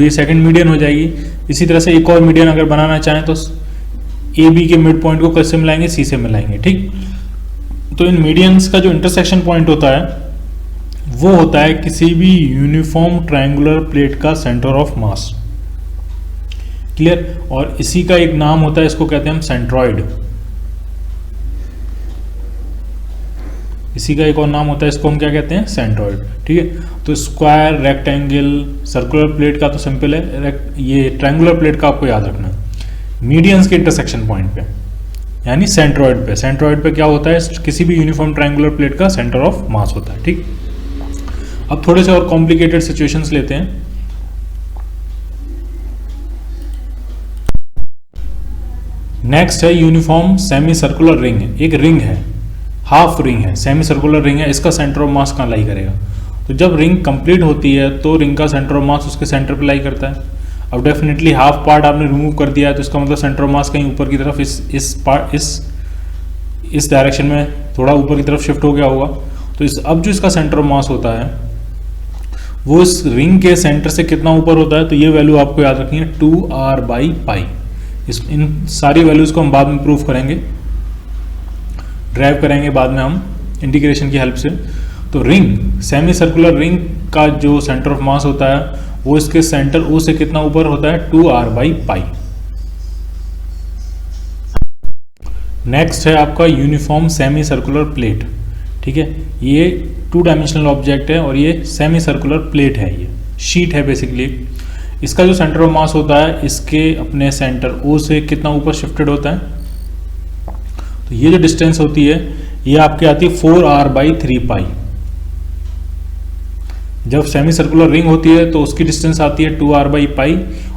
ये सेकंड मीडियन हो जाएगी। इसी तरह से एक और मीडियन अगर बनाना चाहें तो AB के मिड पॉइंट को कैसे मिलाएंगे, C से मिलाएंगे। ठीक, तो इन मीडियंस का जो इंटरसेक्शन पॉइंट होता है वो होता है किसी भी यूनिफॉर्म ट्रायंगुलर प्लेट का सेंटर ऑफ मास। क्लियर। और इसी का एक नाम होता है, इसको कहते हैं हम सेंट्रॉइड। इसी का एक और नाम होता है, इसको हम क्या कहते हैं, सेंट्रॉइड। ठीक है, तो स्क्वायर, रेक्टेंगल, सर्कुलर प्लेट का तो सिंपल है, ये ट्रायंगुलर प्लेट का आपको याद रखना है। मीडियंस के इंटरसेक्शन पॉइंट पे, यानी सेंट्रॉइड पे। सेंट्रॉइड पे क्या होता है, किसी भी यूनिफॉर्म ट्रायंगुलर प्लेट का सेंटर ऑफ मास होता है। ठीक, अब थोड़े से और कॉम्प्लिकेटेड सिचुएशंस लेते हैं। नेक्स्ट है यूनिफॉर्म सेमी सर्कुलर रिंग। एक रिंग है, हाफ रिंग है, सेमी सर्कुलर रिंग है, इसका सेंटर ऑफ मास कहाँ लाई करेगा, तो जब रिंग कंप्लीट होती है तो रिंग का सेंटर ऑफ मास उसके सेंटर पे लाई करता है। अब डेफिनेटली हाफ पार्ट आपने रिमूव कर दिया है तो इसका मतलब सेंटर ऑफ मास कहीं ऊपर की तरफ इस डायरेक्शन में थोड़ा ऊपर की तरफ शिफ्ट हो गया होगा। तो अब जो इसका सेंटर ऑफ मास होता है वो इस रिंग के सेंटर से कितना ऊपर होता है, तो ये वैल्यू आपको याद रखनी है 2r/π। इन सारी वैल्यूज को हम बाद में प्रूव करेंगे, ड्राइव करेंगे बाद में हम इंटीग्रेशन की हेल्प से। तो रिंग, सेमी सर्कुलर रिंग का जो सेंटर ऑफ मास होता है वो इसके सेंटर O से कितना ऊपर होता है, 2r/π। नेक्स्ट है आपका यूनिफॉर्म सेमी सर्कुलर प्लेट। ठीक है, ये 2 डायमेंशनल ऑब्जेक्ट है और ये सेमी सर्कुलर प्लेट है, ये शीट है बेसिकली। इसका जो सेंटर ऑफ मास होता है इसके अपने सेंटर ओ से कितना ऊपर शिफ्टेड होता है, तो ये जो डिस्टेंस होती है ये आपके आती है 4r/3π। जब सेमी सर्कुलर रिंग होती है तो उसकी डिस्टेंस आती है 2r/π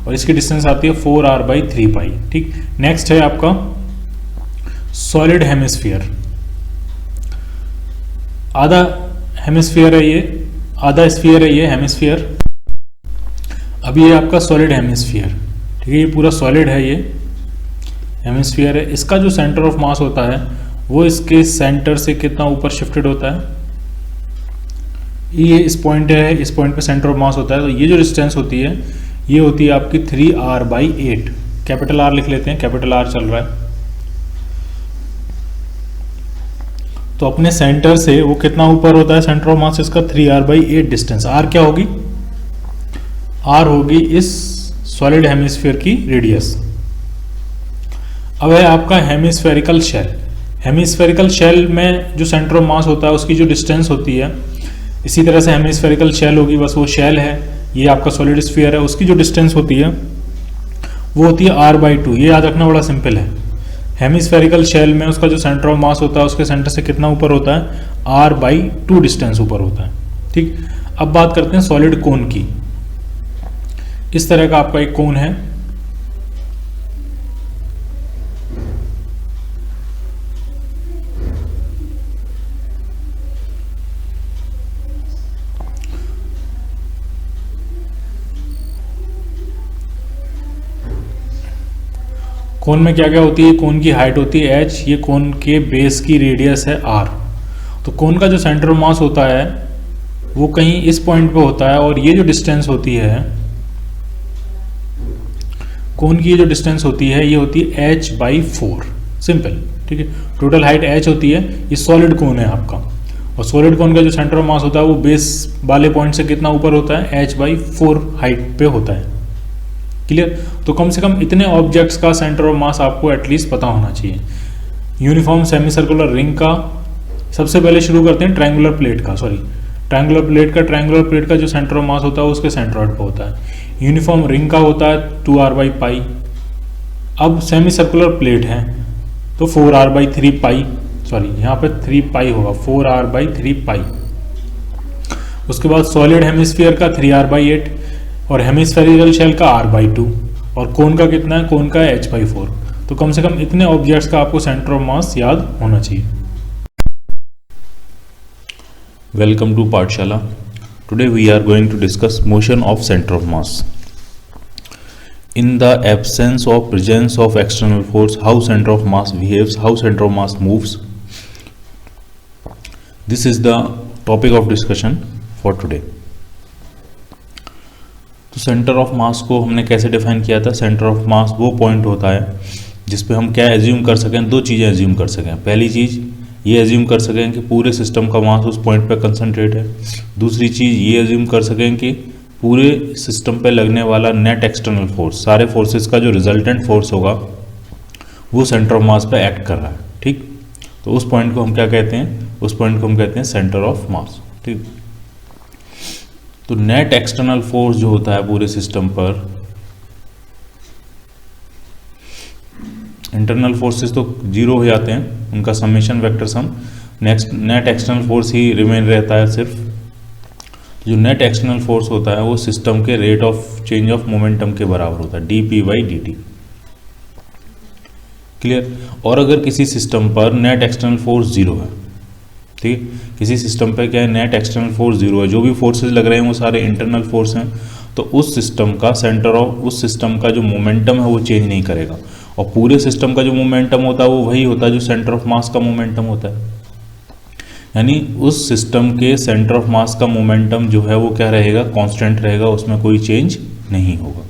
और इसकी डिस्टेंस आती है 4r/3π। ठीक, नेक्स्ट है आपका सॉलिड हेमिस्फीयर। आधा हेमिस्फीयर है ये, आधा स्फीयर है ये हेमिस्फीयर। अब ये आपका सॉलिड हेमिस्फीयर, ठीक है, ये पूरा सॉलिड है, ये हेमिस्फीयर है। इसका जो सेंटर ऑफ मास होता है वो इसके सेंटर से कितना ऊपर शिफ्टेड होता है, ये इस पॉइंट है, इस पॉइंट पे सेंटर ऑफ मास होता है। तो ये जो डिस्टेंस होती है ये होती है आपकी 3r/8। कैपिटल आर लिख लेते हैं, कैपिटल आर चल रहा है। तो अपने सेंटर से वो कितना ऊपर होता है सेंटर ऑफ मास इसका, 3r/8 डिस्टेंस। आर क्या होगी, आर होगी इस सॉलिड हेमिस्फीयर की रेडियस। अब है आपका हेमिस्फेरिकल शेल। हेमिस्फेरिकल शेल में जो सेंटर ऑफ मास होता है उसकी जो डिस्टेंस होती है, इसी तरह से हेमिस्फेरिकल शेल होगी, बस वो शेल है, ये आपका सॉलिड स्फीयर है, उसकी जो डिस्टेंस होती है वो होती है r/2। ये याद रखना बड़ा सिंपल है। हेमिस्फेरिकल शेल में उसका जो सेंटर ऑफ मास होता है उसके सेंटर से कितना ऊपर होता है, r/2 डिस्टेंस ऊपर होता है। ठीक, अब बात करते हैं सॉलिड कोन की। इस तरह का आपका एक कोन है, कोन में क्या क्या होती है, कोन की हाइट होती है h, ये कोन के बेस की रेडियस है r। तो कोन का जो सेंटर ऑफ मास होता है वो कहीं इस पॉइंट पे होता है और ये जो डिस्टेंस होती है, कोन की ये जो डिस्टेंस होती है ये होती है h/4। सिंपल, ठीक है। टोटल हाइट h होती है, ये सॉलिड कोन है आपका, और सॉलिड कोन का जो सेंटर ऑफ मास होता है वो बेस वाले पॉइंट से कितना ऊपर होता है, h/4 हाइट पे होता है। क्लियर। तो कम से कम इतने ऑब्जेक्ट्स का सेंटर ऑफ मास आपको एटलीस्ट पता होना चाहिए। यूनिफॉर्म सेमी सर्कुलर रिंग का सबसे पहले शुरू करते हैं ट्रायंगुलर प्लेट का, ट्रायंगुलर प्लेट का जो सेंटर ऑफ मास होता है उसके सेंट्रॉइड पे होता है। यूनिफॉर्म रिंग का होता है 2r/π। अब सेमी सर्कुलर प्लेट है तो 4r/3π, सॉरी यहाँ पे 3π होगा, 4r/3π। उसके बाद सॉलिड हेमिस्फीयर का 3r/8 और हेमिस्फेरिकल शेल का r/2 और कोन का कितना है, कोन का h/4। तो कम से कम इतने ऑब्जेक्ट्स का आपको सेंटर ऑफ मास याद होना चाहिए। Welcome to Pathshala. Today we are going to discuss motion of center of mass. In the absence or presence of external force, how center of mass behaves, how center of mass moves. This is the topic of discussion for today. तो centre of मास को हमने कैसे define किया था, centre of मास वो point होता है जिस पे हम क्या एज्यूम कर सकें, दो चीज़ें एज्यूम कर सकें। पहली चीज़ ये एज्यूम कर सकें कि पूरे सिस्टम का मास उस पॉइंट पे कंसंट्रेट है। दूसरी चीज़ ये एज्यूम कर सकें कि पूरे सिस्टम पे लगने वाला नेट एक्सटर्नल फोर्स, सारे फोर्सेस का जो रिजल्टेंट फोर्स होगा वो सेंटर ऑफ मास पे एक्ट कर रहा है। ठीक, तो उस पॉइंट को हम क्या कहते हैं, उस पॉइंट को हम कहते हैं सेंटर ऑफ मास। ठीक, तो नेट एक्सटर्नल फोर्स जो होता है पूरे सिस्टम पर, इंटरनल फोर्सेस तो जीरो हो जाते हैं, उनका summation vector sum, net external force he remain रहता है सिर्फ। जो नेट एक्सटर्नल फोर्स होता है वो सिस्टम के rate of change of momentum के बराबर होता है, dp/dt। क्लियर। और अगर किसी सिस्टम पर नेट एक्सटर्नल फोर्स जीरो है, ठीक, किसी सिस्टम पे क्या है, नेट एक्सटर्नल फोर्स जीरो है, जो भी फोर्सेस लग रहे हैं वो सारे इंटरनल फोर्स हैं, तो उस सिस्टम का सेंटर ऑफ, उस सिस्टम का जो मोमेंटम है वो चेंज नहीं करेगा, और पूरे सिस्टम का जो मोमेंटम होता है वो वही होता है जो सेंटर ऑफ मास का मोमेंटम होता है। यानी उस सिस्टम के सेंटर ऑफ मास का मोमेंटम जो है वो क्या रहेगा, कांस्टेंट रहेगा, उसमें कोई चेंज नहीं होगा।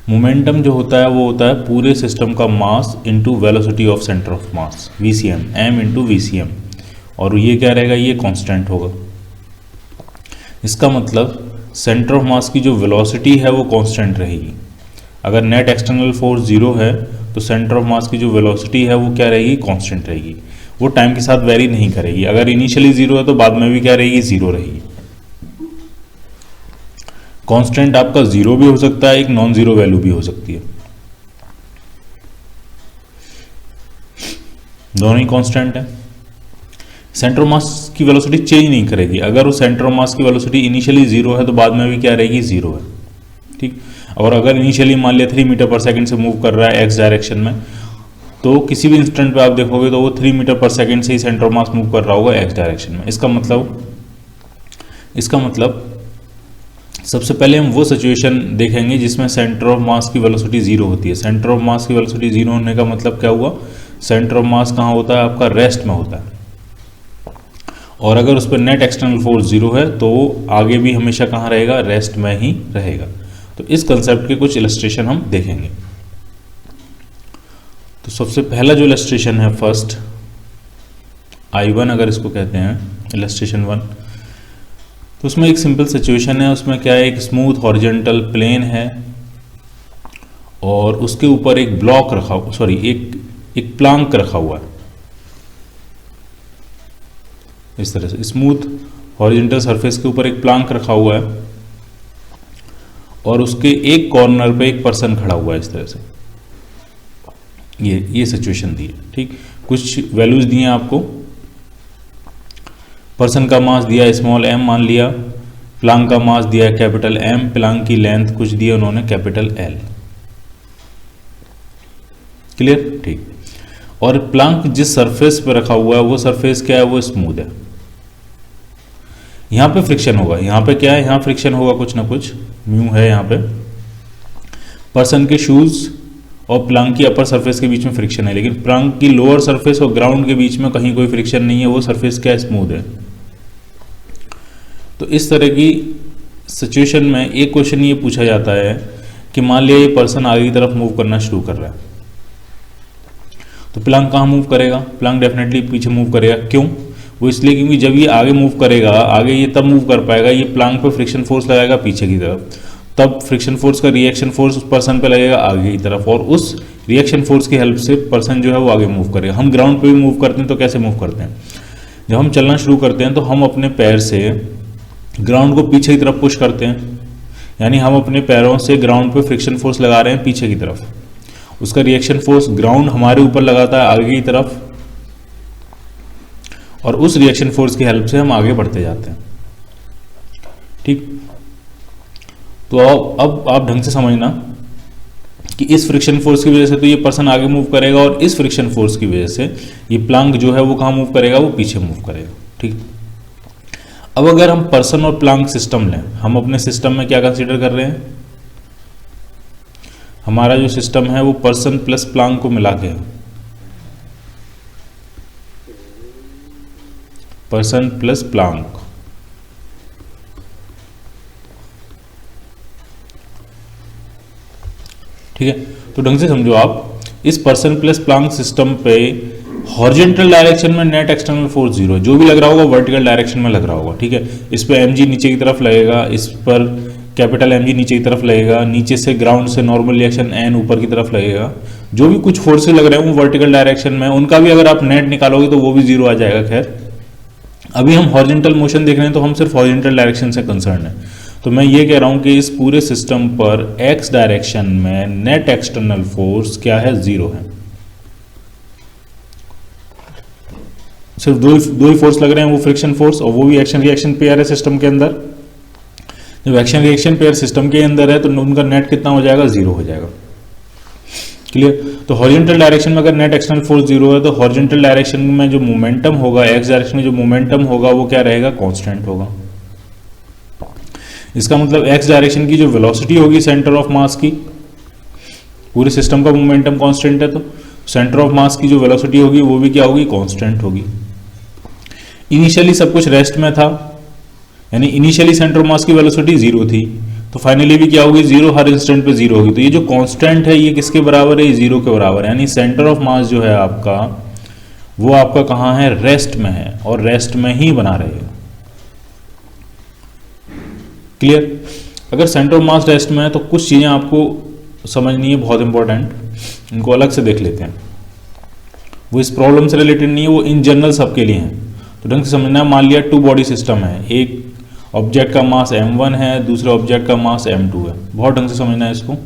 मोमेंटम जो होता है वो होता है पूरे सिस्टम का mass into velocity of centre of mass, VCM, m into VCM, और ये क्या रहेगा, ये कांस्टेंट होगा। इसका मतलब सेंटर ऑफ मास की जो वेलोसिटी है वो कांस्टेंट रहेगी। अगर नेट एक्सटर्नल फोर्स जीरो है तो सेंटर ऑफ मास की जो वेलोसिटी है वो क्या रहेगी, कांस्टेंट रहेगी। वो टाइम के साथ वेरी नहीं करेगी। अगर इनिशियली जीरो है तो बाद में भी क्या रहेगी, जीरो रहेगी। कांस्टेंट आपका जीरो भी हो सकता है, एक नॉन जीरो वैल्यू भी हो सकती है, दोनों ही कांस्टेंट है। सेंटर ऑफ मास की वेलोसिटी चेंज नहीं करेगी। अगर वो सेंटर ऑफ मास की वेलोसिटी इनिशियली जीरो है तो बाद में भी क्या रहेगी, जीरो है, ठीक। और अगर इनिशियली मान लिया 3 मीटर पर सेकंड से मूव कर रहा है एक्स डायरेक्शन में, तो किसी भी इंस्टेंट पे आप देखोगे तो वो 3 मीटर पर सेकंड से ही सेंटर ऑफ मास मूव कर रहा होगा एक्स डायरेक्शन में। इसका मतलब सबसे पहले हम वो सिचुएशन देखेंगे जिसमें सेंटर ऑफ मास की वेलोसिटी जीरो होती है। सेंटर ऑफ मास की वेलोसिटी जीरो होने का मतलब क्या हुआ, सेंटर ऑफ मास कहाँ होता है, आपका रेस्ट में होता है। और अगर उस पर नेट एक्सटर्नल फोर्स जीरो है तो आगे भी हमेशा कहाँ रहेगा, रेस्ट में ही रहेगा। तो इस कंसेप्ट के कुछ इलस्ट्रेशन हम देखेंगे। तो सबसे पहला जो इलस्ट्रेशन है, फर्स्ट I1 अगर इसको कहते हैं, इलस्ट्रेशन 1, तो उसमें एक सिंपल सिचुएशन है। उसमें क्या है, एक स्मूथ हॉरिजॉन्टल प्लेन है और उसके ऊपर एक ब्लॉक रखा, सॉरी एक प्लांक रखा हुआ है। इस तरह से स्मूथ हॉरिजॉन्टल सरफेस के ऊपर एक प्लांक रखा हुआ है और उसके एक कॉर्नर पे एक पर्सन खड़ा हुआ है। इस तरह से ये सिचुएशन दी है, ठीक। कुछ वैल्यूज दिए हैं आपको, पर्सन का मास दिया स्मॉल m मान लिया, प्लांक का मास दिया है कैपिटल M, प्लांक की लेंथ कुछ दिया उन्होंने कैपिटल L। क्लियर, ठीक। और प्लांक जिस सरफेस पर रखा हुआ है वो सरफेस क्या है, वो स्मूथ है। यहां पे फ्रिक्शन होगा, यहां पे क्या है, यहां फ्रिक्शन होगा कुछ ना कुछ, म्यू है यहां पे। पर्सन के शूज और प्लांक की अपर सरफेस के बीच में फ्रिक्शन है, लेकिन प्लांक की लोअर सरफेस और ग्राउंड के बीच में कहीं कोई फ्रिक्शन नहीं है, वो सरफेस क्या स्मूथ है। तो इस तरह की सिचुएशन में एक क्वेश्चन ये पूछा जाता है कि मान लिया ये पर्सन आगे की तरफ मूव करना शुरू कर रहा है, तो प्लांक कहाँ मूव करेगा, प्लांक डेफिनेटली पीछे मूव करेगा। क्यों, वो इसलिए क्योंकि जब ये आगे मूव करेगा, आगे ये तब मूव कर पाएगा, ये प्लांक पे फ्रिक्शन फोर्स लगाएगा पीछे की तरफ, तब फ्रिक्शन फोर्स का रिएक्शन फोर्स उस पर्सन पे लगेगा आगे की तरफ, और उस रिएक्शन फोर्स की हेल्प से पर्सन जो है वो आगे मूव करेगा। हम ग्राउंड पे भी मूव करते हैं तो कैसे मूव करते हैं, जब हम चलना शुरू करते हैं तो हम अपने पैर से ग्राउंड को पीछे की तरफ पुश करते हैं, यानी हम अपने पैरों से ग्राउंड पे फ्रिक्शन फोर्स लगा रहे हैं पीछे की तरफ। उसका रिएक्शन फोर्स ग्राउंड हमारे ऊपर लगाता है आगे की तरफ, और उस रिएक्शन फोर्स की हेल्प से हम आगे बढ़ते जाते हैं, ठीक। तो अब आप ढंग से समझना कि इस फ्रिक्शन फोर्स की वजह से तो ये पर्सन आगे मूव करेगा, और इस फ्रिक्शन फोर्स की वजह से ये प्लांक जो है वो कहाँ मूव करेगा, वो पीछे मूव करेगा, ठीक। अब अगर हम पर्सन और प्लांक सिस्टम लें, हम अपने सिस्टम में क्या कंसीडर कर रहे हैं, हमारा जो सिस्टम है वो पर्सन प्लस प्लांक को मिला के है, पर्सन प्लस प्लांक, ठीक है। तो ढंग से समझो आप, इस पर्सन प्लस प्लांक सिस्टम पे हॉरिजॉन्टल डायरेक्शन में नेट एक्सटर्नल फोर्स जीरो है, जो भी लग रहा होगा वर्टिकल डायरेक्शन में लग रहा होगा, ठीक है। इस पर mg नीचे की तरफ लगेगा, इस पर कैपिटल mg नीचे की तरफ लगेगा, नीचे से ग्राउंड से नॉर्मल रिएक्शन n ऊपर की तरफ लगेगा। जो भी कुछ फोर्सेस लग रहे हैं वो वर्टिकल डायरेक्शन में, उनका भी अगर आप नेट निकालोगे तो वो भी जीरो आ जाएगा। खैर अभी हम हॉरिजॉन्टल मोशन देख रहे हैं तो हम सिर्फ हॉरिजॉन्टल डायरेक्शन से कंसर्न है। तो मैं ये कह रहा हूं कि इस पूरे सिस्टम पर x डायरेक्शन में नेट एक्सटर्नल फोर्स क्या है, जीरो है। सिर्फ दो ही फोर्स लग रहे हैं, वो फ्रिक्शन फोर्स और वो भी एक्शन रिएक्शन पेयर है सिस्टम के अंदर। जब एक्शन रिएक्शन पेयर सिस्टम के अंदर है तो उनका नेट कितना हो जाएगा, जीरो हो जाएगा। क्लियर। तो हॉरिजॉन्टल डायरेक्शन में अगर नेट एक्सटर्नल फोर्स जीरो है तो हॉरिजॉन्टल डायरेक्शन में जो मोमेंटम होगा, एक्स डायरेक्शन में जो मोमेंटम होगा वो क्या रहेगा, कांस्टेंट होगा। इसका मतलब एक्स डायरेक्शन की जो वेलोसिटी होगी सेंटर ऑफ मास की, पूरे सिस्टम का मोमेंटम कांस्टेंट है तो सेंटर ऑफ मास की जो वेलोसिटी होगी वो भी क्या होगी, कांस्टेंट होगी। इनिशियली सब कुछ रेस्ट में था, यानी इनिशियली सेंटर ऑफ मास की वेलोसिटी जीरो थी, तो फाइनली भी क्या होगी, जीरो, हर इंस्टेंट पे जीरो होगी। तो ये जो कांस्टेंट है ये किसके बराबर है, ये जीरो के बराबर है। यानी सेंटर ऑफ मास जो है आपका वो आपका कहाँ है, रेस्ट में है, और रेस्ट में ही बना रहेगा। क्लियर। अगर सेंटर ऑफ मास रेस्ट में है तो कुछ चीजें आपको समझनी है बहुत इंपॉर्टेंट, इनको अलग से देख लेते हैं। वो इस प्रॉब्लम से रिलेटेड नहीं है, वो इन जनरल सबके लिए है। तो ढंग से समझना है। मान लिया 2 बॉडी सिस्टम है, एक ऑब्जेक्ट का मास m1 है, दूसरे ऑब्जेक्ट का मास m2 है। बहुत ढंग से समझना है इसको।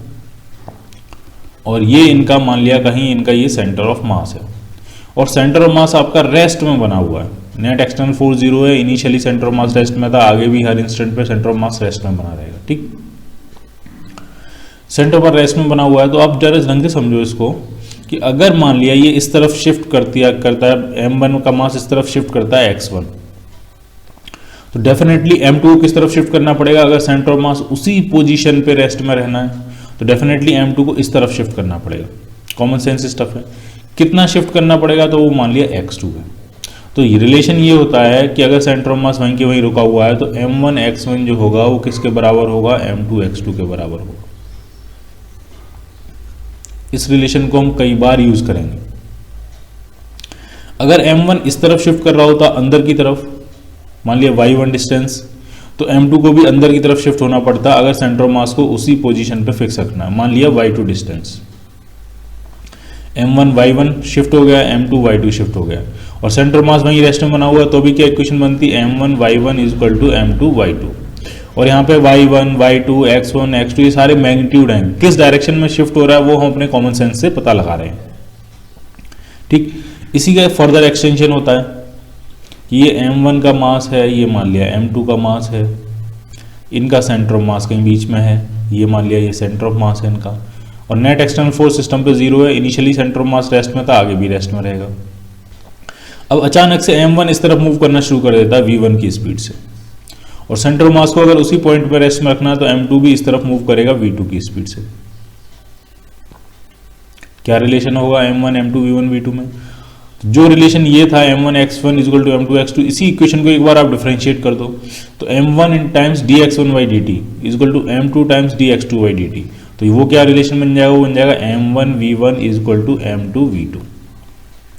और ये इनका मान लिया कहीं इनका ये सेंटर ऑफ मास है, और सेंटर ऑफ मास आपका रेस्ट में बना हुआ है। नेट एक्सटर्नल फोर्स 0 है, initially centre of mass rest में था, आगे भी हर इंस्टेंट पे सेंटर ऑफ मास रेस्ट में बना रहेगा। ठीक, सेंटर पर रेस्ट में बना हुआ है। तो आप जरा ढंग से समझो इसको कि अगर मान लिया ये इस तरफ शिफ्ट करता है, m1 का मास इस तरफ शिफ्ट करता है x1, तो डेफिनेटली m2 को किस तरफ शिफ्ट करना पड़ेगा? अगर सेंटर ऑफ मास उसी पोजीशन पे रेस्ट में रहना है तो डेफिनेटली m2 को इस तरफ शिफ्ट करना पड़ेगा। कॉमन सेंस स्टफ है। कितना शिफ्ट करना पड़ेगा? तो वो मान लिया x2 है। तो ये रिलेशन ये होता है कि अगर सेंटर ऑफ मास वहीं के वहीं रुका हुआ है तो m1 x1 जो होगा वो किसके बराबर होगा? m2 x2 के बराबर होगा। इस रिलेशन को हम कई बार यूज करेंगे। अगर m1 इस तरफ शिफ्ट कर रहा होता अंदर की तरफ, मान लिया y1 डिस्टेंस, तो m2 को भी अंदर की तरफ शिफ्ट होना पड़ता अगर सेंटर ऑफ मास को उसी पोजीशन पे फिक्स रखना है। मान लिया y2 distance, m1 y1 shift हो गया, m2 y2 शिफ्ट हो गया, और सेंटर ऑफ मास वहीं रेस्ट में बना हुआ है, तो भी क्या इक्वेशन बनती है? m1 y1 equal to m2 y2। और यहाँ पे y1 y2 x1 x2 ये सारे मैग्नीट्यूड हैं, किस डायरेक्शन में शिफ्ट हो रहा है वो हम अपने कॉमन सेंस से पता लगा रहे हैं। ठीक, इसी का फर्दर एक्सटेंशन होता है कि ये m1 का मास है, ये मान लिया m2 का मास है, इनका सेंटर ऑफ मास कहीं बीच में है, ये मान लिया ये सेंटर ऑफ मास है इनका, और नेट एक्सटर्नल फोर्स सिस्टम पे 0 है, initially centre of mass rest में था, आगे भी रेस्ट में रहेगा। अब अचानक से m1 इस तरफ मूव करना शुरू कर देता है v1 की स्पीड से, और सेंटर ऑफ मास को अगर उसी पॉइंट पे रेस्ट में रखना है तो m2 भी इस तरफ मूव करेगा v2 की स्पीड से। क्या रिलेशन होगा m1 m2 v1 v2 में? जो रिलेशन ये था m1 x1 equal to m2 x2, इसी इक्वेशन को एक बार आप डिफरेंशिएट कर दो तो m1 इन times dx1 by dt equal to m2 times dx2 by dt। तो वो क्या रिलेशन बन जाएगा? वो बन जाएगा m1 v1 equal to m2 v2।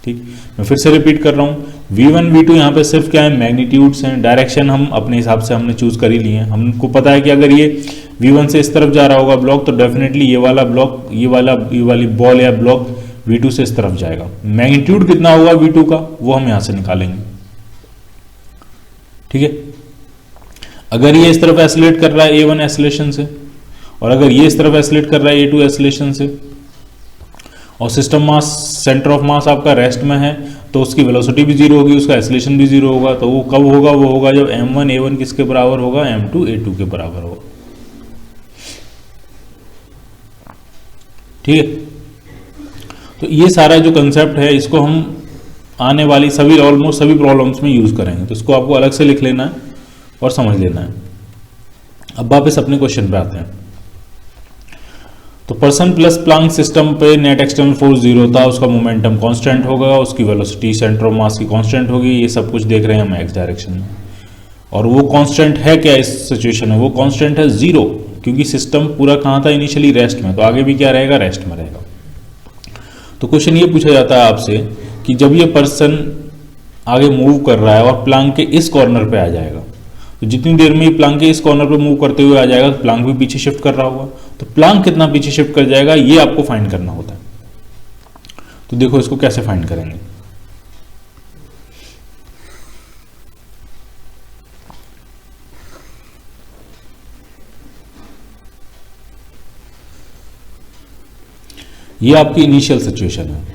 ठीक, मैं फिर से रिपीट कर रहा हूँ, v1 v2 यहाँ पे सिर्फ क्या है? मैग्नीट्यूड्स हैं। डायरेक्शन हम अपने हिसाब से हमने चूज कर ही लिए हैं। हमको पता है कि अगर ये v1 से इस तरफ जा रहा होगा ब्लॉक तो डेफिनेटली ये वाला ब्लॉक, ये वाली बॉल या ब्लॉक v2 से इस तरफ जाएगा। मैग्नीट्यूड कितना होगा v2 का वो हम यहां से निकालेंगे। ठीक है, अगर ये इस तरफ एसिलेट कर रहा है a1 एसिलेशन से, और अगर ये इस तरफ एसिलेट कर रहा है a2 एसिलेशन से, और सिस्टम मास सेंटर ऑफ मास आपका रेस्ट में है, तो उसकी वेलोसिटी भी 0 होगी, उसका एसिलेशन भी 0 होगा। तो वो कब होगा? वो होगा जब m1 a1 किसके बराबर होगा? m2 a2 के बराबर होगा। ठीक है, तो ये सारा जो कंसेप्ट है इसको हम आने वाली ऑलमोस्ट सभी प्रॉब्लम्स में यूज करेंगे। तो इसको आपको अलग से लिख लेना है और समझ लेना है। अब वापस अपने क्वेश्चन पे आते हैं। तो पर्सन प्लस प्लांक सिस्टम पे नेट एक्सटर्नल फोर्स 0 था, उसका मोमेंटम कांस्टेंट होगा, उसकी वेलोसिटी सेंटर ऑफ मास की कांस्टेंट होगी। ये सब कुछ देख रहे हैं हम एक्स डायरेक्शन में, और वो कांस्टेंट है क्या इस सिचुएशन में? वो कांस्टेंट है 0, क्योंकि सिस्टम पूरा कहाँ था? इनिशियली रेस्ट में, तो आगे भी क्या रहेगा? रेस्ट में रहेगा। तो क्वेश्चन ये पूछा जाता है आपसे कि जब ये पर्सन आगे मूव कर रहा है और प्लांक के इस कॉर्नर पे आ जाएगा, तो जितनी देर में ये प्लांक के इस कॉर्नर पे मूव करते हुए आ जाएगा तो प्लांक भी पीछे शिफ्ट कर रहा होगा, तो प्लांक कितना पीछे शिफ्ट कर जाएगा ये आपको फाइंड करना होता है। तो देखो इसको कैसे फाइंड करेंगे। ये आपकी इनिशियल सिचुएशन है।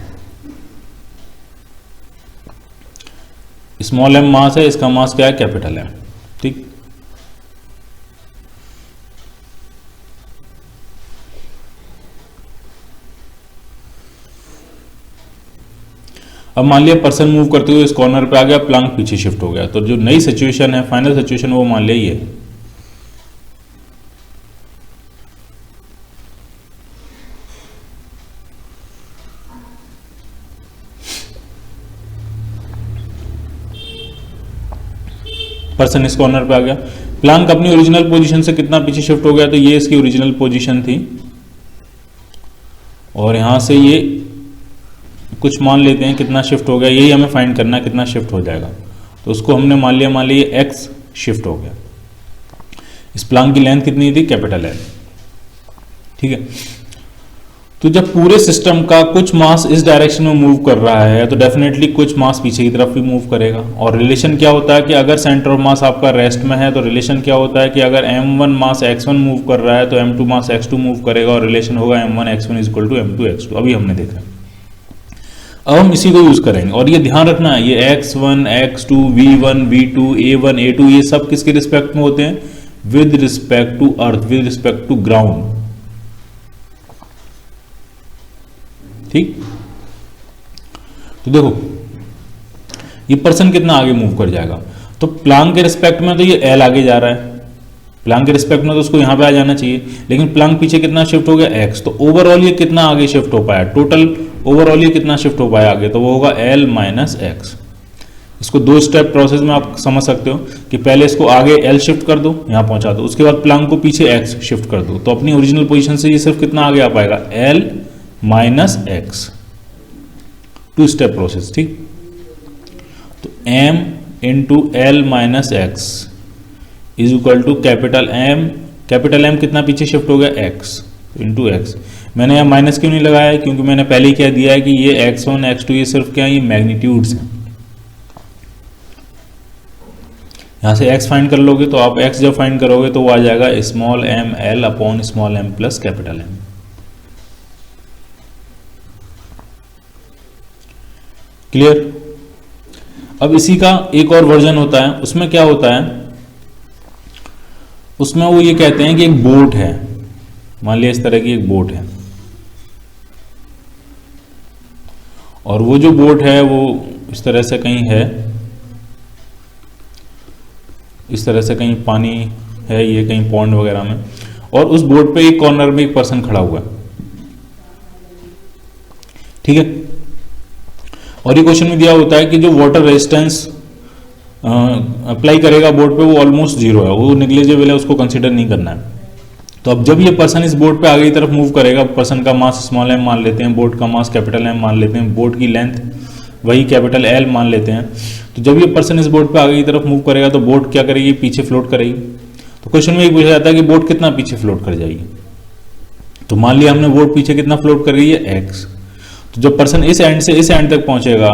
स्मॉल m मास है, इसका मास क्या है? Capital M। ठीक, अब मान लिया पर्सन मूव करते हुए इस कॉर्नर पे आ गया, प्लांक पीछे शिफ्ट हो गया, तो जो नई सिचुएशन है, फाइनल सिचुएशन, वो मान लिया ये है। पर्सन इस कॉर्नर पे आ गया, प्लांक अपनी ओरिजिनल पोजीशन से कितना पीछे शिफ्ट हो गया? तो ये इसकी ओरिजिनल पोजीशन थी, और यहां से ये कुछ मान लेते हैं कितना शिफ्ट हो गया, यही हमें फाइंड करना है कितना शिफ्ट हो जाएगा। तो उसको हमने मान लिया x शिफ्ट हो गया। इस प्लांक की लेंथ कितनी थी? Capital L। ठीक है, तो जब पूरे सिस्टम का कुछ मास इस डायरेक्शन में मूव कर रहा है तो डेफिनेटली कुछ मास पीछे की तरफ भी मूव करेगा। और रिलेशन क्या होता है कि अगर सेंटर ऑफ मास आपका रेस्ट में है तो रिलेशन क्या होता है कि अगर m1 मास x1 मूव कर रहा है तो m2 मास x2 मूव करेगा और रिलेशन होगा m1 x1 equal to m2 x2। अभी हमने देखा। अब हम इसी को यूज करेंगे और ये ध्यान रखना है, ये x1 x2 v1 v2 a1 a2 ये सब किसके रिस्पेक्ट में होते हैं? With respect to earth, with respect to ground. ठीक, तो देखो ये पर्सन कितना आगे मूव कर जाएगा। तो प्लांक के रिस्पेक्ट में तो ये एल आगे जा रहा है, प्लांक के रिस्पेक्ट में तो उसको यहां पे आ जाना चाहिए, लेकिन प्लांक पीछे कितना शिफ्ट हो गया? एक्स। तो ओवरऑल ये कितना आगे शिफ्ट हो पाया? टोटल ओवरऑल ये कितना शिफ्ट हो पाया आगे? तो वो होगा एल माइनस एक्स। इसको दो स्टेप प्रोसेस में आप समझ सकते हो कि पहले इसको आगे एल शिफ्ट कर दो, यहां पहुंचा दो, उसके बाद प्लांक को पीछे एक्स शिफ्ट कर दो, तो अपनी ओरिजिनल पोजीशन से ये सिर्फ कितना आगे आ पाएगा? L minus x. Two step process. ठीक, तो m into L minus x is equal to capital M। कैपिटल M कितना पीछे शिफ्ट हो गया? x into x. मैंने यहाँ माइनस क्यों नहीं लगाया है? क्योंकि मैंने पहले ही क्या दिया है कि ये x1 x2 ये सिर्फ क्या है? ये मैग्नीट्यूड्स हैं। यहां से x फाइंड कर लोगे तो आप x जब फाइंड करोगे तो वो आ जाएगा small m l upon small m plus capital M। Clear? अब इसी का एक और वर्जन होता है, उसमें क्या होता है, उसमें वो ये कहते हैं कि एक बोट है, मान लिया इस तरह की एक बोट है, और वो जो बोट है वो इस तरह से कहीं है, इस तरह से कहीं पानी है, ये कहीं पॉन्ड वगैरह में, और उस बोट पे एक कॉर्नर में एक पर्सन खड़ा हुआ है। ठीक है, और ये क्वेश्चन में दिया होता है कि जो वाटर रेजिस्टेंस अप्लाई करेगा बोर्ड पे वो ऑलमोस्ट जीरो है, वो निग्लिजिबल है, उसको कंसीडर नहीं करना है। तो अब जब ये पर्सन इस बोर्ड पे आगे की तरफ मूव करेगा, पर्सन का मास स्मॉल m मान लेते हैं, बोर्ड का मास कैपिटल M मान लेते हैं, बोर्ड की लेंथ वही कैपिटल L मान लेते हैं। तो जब ये पर्सन इस बोर्ड पे आगे की तरफ मूव करेगा तो बोट क्या करेगी? पीछे फ्लोट करेगी। तो क्वेश्चन में ये पूछा जाता है कि बोट कितना पीछे फ्लोट कर जाएगी। तो मान लिया हमने बोट पीछे कितना फ्लोट कर रही है? x। तो जब पर्सन इस एंड से इस एंड तक पहुंचेगा,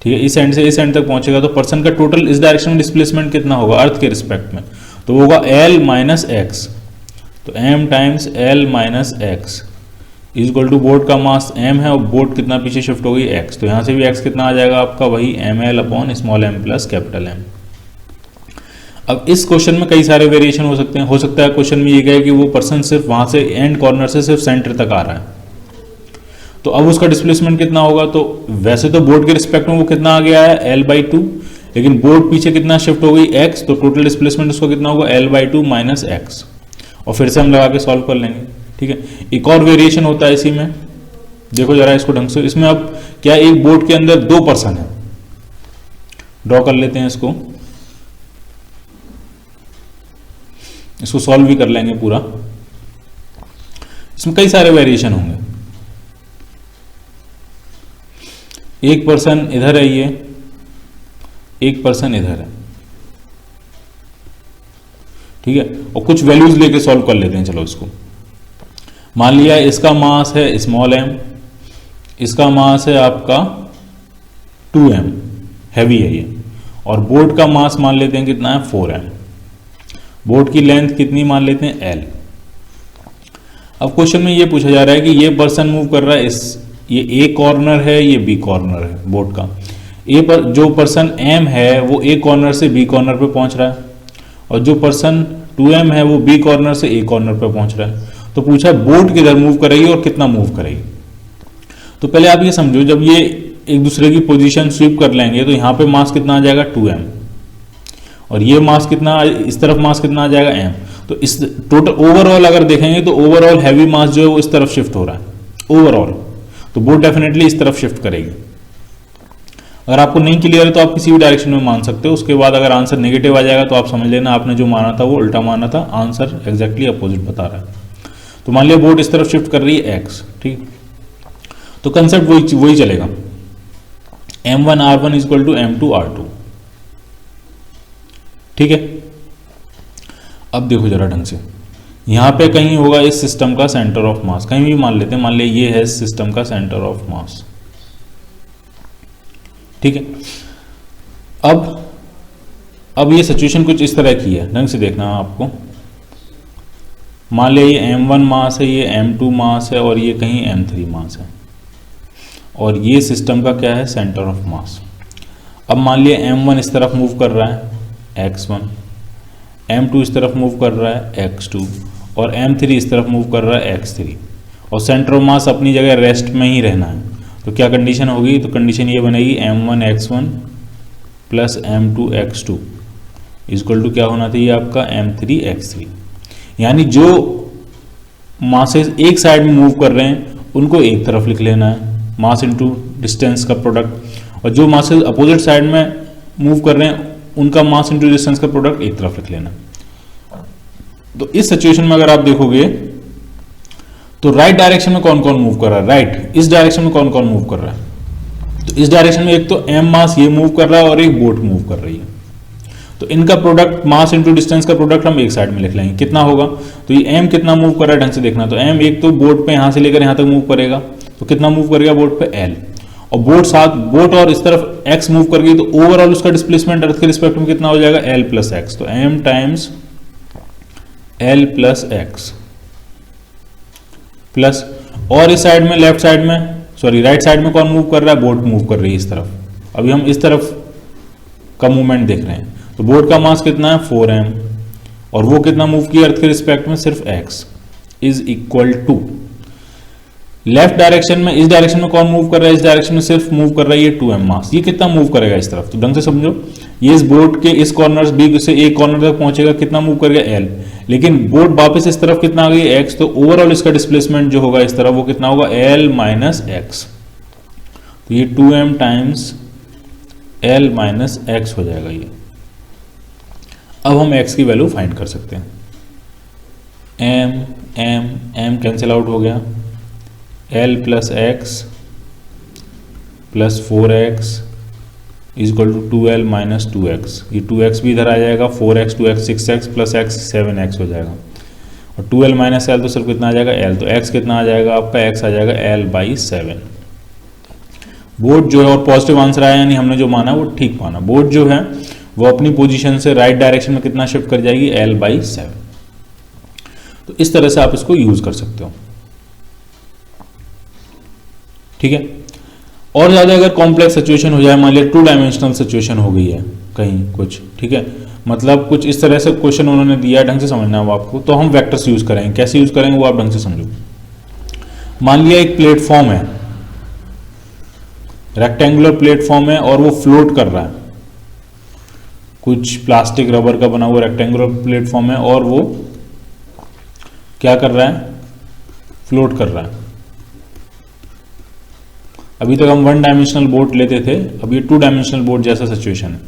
ठीक है, इस एंड से इस एंड तक पहुंचेगा तो पर्सन का टोटल इस डायरेक्शन में डिस्प्लेसमेंट कितना होगा अर्थ के रिस्पेक्ट में? तो वो होगा L माइनस एक्स। तो m times L minus x is equal to boat का मास m है और बोट कितना पीछे शिफ्ट हो गई? x। तो यहां से भी x कितना आ जाएगा आपका? वही ml upon small m plus capital M। अब इस क्वेश्चन में कई सारे वेरिएशन हो सकते हैं। हो सकता है क्वेश्चन में ये कहे कि वो पर्सन सिर्फ वहां से एंड कॉर्नर से सिर्फ सेंटर तक आ रहा है, तो अब उसका डिस्प्लेसमेंट कितना होगा? तो वैसे तो बोर्ड के रिस्पेक्ट में वो कितना आ गया है? L/2, लेकिन बोर्ड पीछे कितना शिफ्ट हो गई? x। तो टोटल डिस्प्लेसमेंट उसका कितना होगा? L/2 minus x. और फिर से हम लगा के सॉल्व कर लेंगे। ठीक है, एक और वेरिएशन होता है इसी में, देखो जरा इसको ढंग से। इसमें अब क्या, एक बोर्ड के अंदर दो पर्सन है, ड्रॉ कर लेते हैं इसको सॉल्व भी कर लेंगे पूरा। इसमें कई सारे वेरिएशन होंगे। एक पर्सन इधर है, ये एक पर्सन इधर है, ठीक है, और कुछ वैल्यूज लेके सॉल्व कर लेते हैं। चलो इसको मान लिया इसका मास है स्मॉल m, इसका मास है आपका 2m, हैवी है ये, और बोर्ड का मास मान लेते हैं कितना है? 4m। बोर्ड की लेंथ कितनी मान लेते हैं? l। अब क्वेश्चन में ये पूछा जा रहा है कि ये पर्सन मूव कर रहा है ये ए कॉर्नर है, ये बी कॉर्नर है बोर्ड का। ए पर जो पर्सन m है वो ए कॉर्नर से बी कॉर्नर पे पहुंच रहा है, और जो पर्सन 2m है वो बी कॉर्नर से ए कॉर्नर पे पहुंच रहा है। तो पूछा बोर्ड किधर मूव करेगी और कितना मूव करेगी। तो पहले आप ये समझो, जब ये एक दूसरे की पोजीशन स्वीप कर लेंगे तो यहाँ पे मास कितना आ जाएगा? 2m, और ये मास कितना, इस तरफ मास कितना आ जाएगा? m। तो इस टोटल ओवरऑल अगर देखेंगे तो ओवरऑल हैवी मास जो है वो इस तरफ शिफ्ट हो रहा है ओवरऑल, तो बोट डेफिनेटली इस तरफ शिफ्ट करेगी। अगर आपको नहीं क्लियर है तो आप किसी भी डायरेक्शन में मान सकते हो। उसके बाद अगर आंसर नेगेटिव आ जाएगा तो आप समझ लेना आपने जो माना था वो उल्टा माना था, आंसर एग्जैक्टली अपोजिट बता रहा है। तो मान लिया बोट इस तरफ शिफ्ट कर रही है x, ठीक, तो कंसेप्ट वही चलेगा, m1 r1 is equal to m2 r2। ठीक है, अब देखो जरा ढंग से, यहाँ पे कहीं होगा इस सिस्टम का सेंटर ऑफ मास, कहीं भी मान लेते हैं, मान लिया ये है सिस्टम का सेंटर ऑफ मास, ठीक है। अब ये सिचुएशन कुछ इस तरह की है, ढंग से देखना आपको। मान लिया ये m1 मास है, ये m2 मास है और ये कहीं m3 मास है, और ये सिस्टम का क्या है, सेंटर ऑफ मास। अब मान लिया m1 इस तरफ मूव कर रहा है x1, m2 इस तरफ मूव कर रहा है x2 और m3 इस तरफ मूव कर रहा है x3, और सेंटर ऑफ मास अपनी जगह रेस्ट में ही रहना है। तो क्या कंडीशन होगी, तो कंडीशन ये बनेगी m1 x1 plus m2 x2 equal to क्या होना चाहिए आपका m3 x3। यानी जो मासेस एक साइड में मूव कर रहे हैं उनको एक तरफ लिख लेना है, मास इनटू डिस्टेंस का प्रोडक्ट, और जो मासेस अपोजिट साइड में मूव कर रहे हैं उनका मास इनटू डिस्टेंस का प्रोडक्ट एक तरफ लिख लेना। तो इस सिचुएशन में अगर आप देखोगे तो राइट डायरेक्शन में कौन कौन मूव कर रहा है, राइट इस डायरेक्शन में कौन कौन मूव कर रहा है, तो इस डायरेक्शन में एक तो m मास ये मूव कर रहा है और एक बोट मूव कर रही है। तो इनका प्रोडक्ट मास इनटू डिस्टेंस का प्रोडक्ट हम एक साइड में लिख लेंगे, कितना होगा, तो ये m कितना मूव कर रहा है ढंग से देखना। तो m एक तो बोट पे यहां से लेकर यहां तक मूव करेगा, तो कितना मूव करेगा बोट पे l, और बोट और इस तरफ x मूव कर गई तो ओवरऑल उसका डिस्प्लेसमेंट अर्थ के रिस्पेक्ट में कितना हो जाएगा, l प्लस एक्स। तो m times l plus x plus, और इस साइड में लेफ्ट साइड में सॉरी राइट साइड में कौन मूव कर रहा है, बोट मूव कर रही है इस तरफ। अभी हम इस तरफ का मूवमेंट देख रहे हैं, तो बोट का मास कितना है 4m, और वो कितना मूव किया अर्थ के रिस्पेक्ट में, सिर्फ x is equal to left direction में, इस डायरेक्शन में कौन मूव कर रहा है, इस डायरेक्शन में सिर्फ मूव कर रहा है ये 2m मास। ये कितना मूव करेगा इस तरफ, तो ढंग से समझो, ये इस बोट के इस कॉर्नर बी से एक कॉर्नर तक पहुंचेगा, कितना मूव करेगा l, लेकिन बोट वापस इस तरफ कितना आ गई x, तो ओवरऑल इसका डिस्प्लेसमेंट जो होगा इस तरफ वो कितना होगा l माइनस एक्स। तो ये 2m times l minus x हो जाएगा ये। अब हम x की वैल्यू फाइंड कर सकते हैं, m कैंसिल आउट हो गया, l plus x plus 4x is equal to 2l minus 2x, ये 2x भी इधर आ जाएगा, 4x 2x 6x plus x 7x हो जाएगा, और 2l माइनस l तो सिर्फ कितना आ जाएगा l, तो x कितना आ जाएगा आपका, x आ जाएगा l/7। बोट जो है और पॉजिटिव आंसर आया, यानी हमने जो माना वो ठीक माना। बोट जो है वो अपनी पोजीशन से राइट डायरेक्शन में कितना शिफ्ट कर जाएगी, l/7। तो इस तरह से आप इसको यूज कर सकते हो, ठीक है। और ज्यादा अगर कॉम्प्लेक्स सिचुएशन हो जाए, मान लिया 2 डायमेंशनल सिचुएशन हो गई है कहीं कुछ, ठीक है, मतलब कुछ इस तरह से क्वेश्चन उन्होंने दिया, ढंग से समझना है आपको, तो हम वेक्टर्स यूज करेंगे। कैसे यूज करेंगे वो आप ढंग से समझो। मान लिया एक प्लेटफॉर्म है, रेक्टेंगुलर प्लेटफॉर्म है और वो फ्लोट कर रहा है, कुछ प्लास्टिक रबर का बना हुआ रेक्टेंगुलर प्लेटफॉर्म है और वो क्या कर रहा है, फ्लोट कर रहा है। अभी तक हम 1 डायमेंशनल बोट लेते थे, अब ये 2 डायमेंशनल बोट जैसा सिचुएशन है,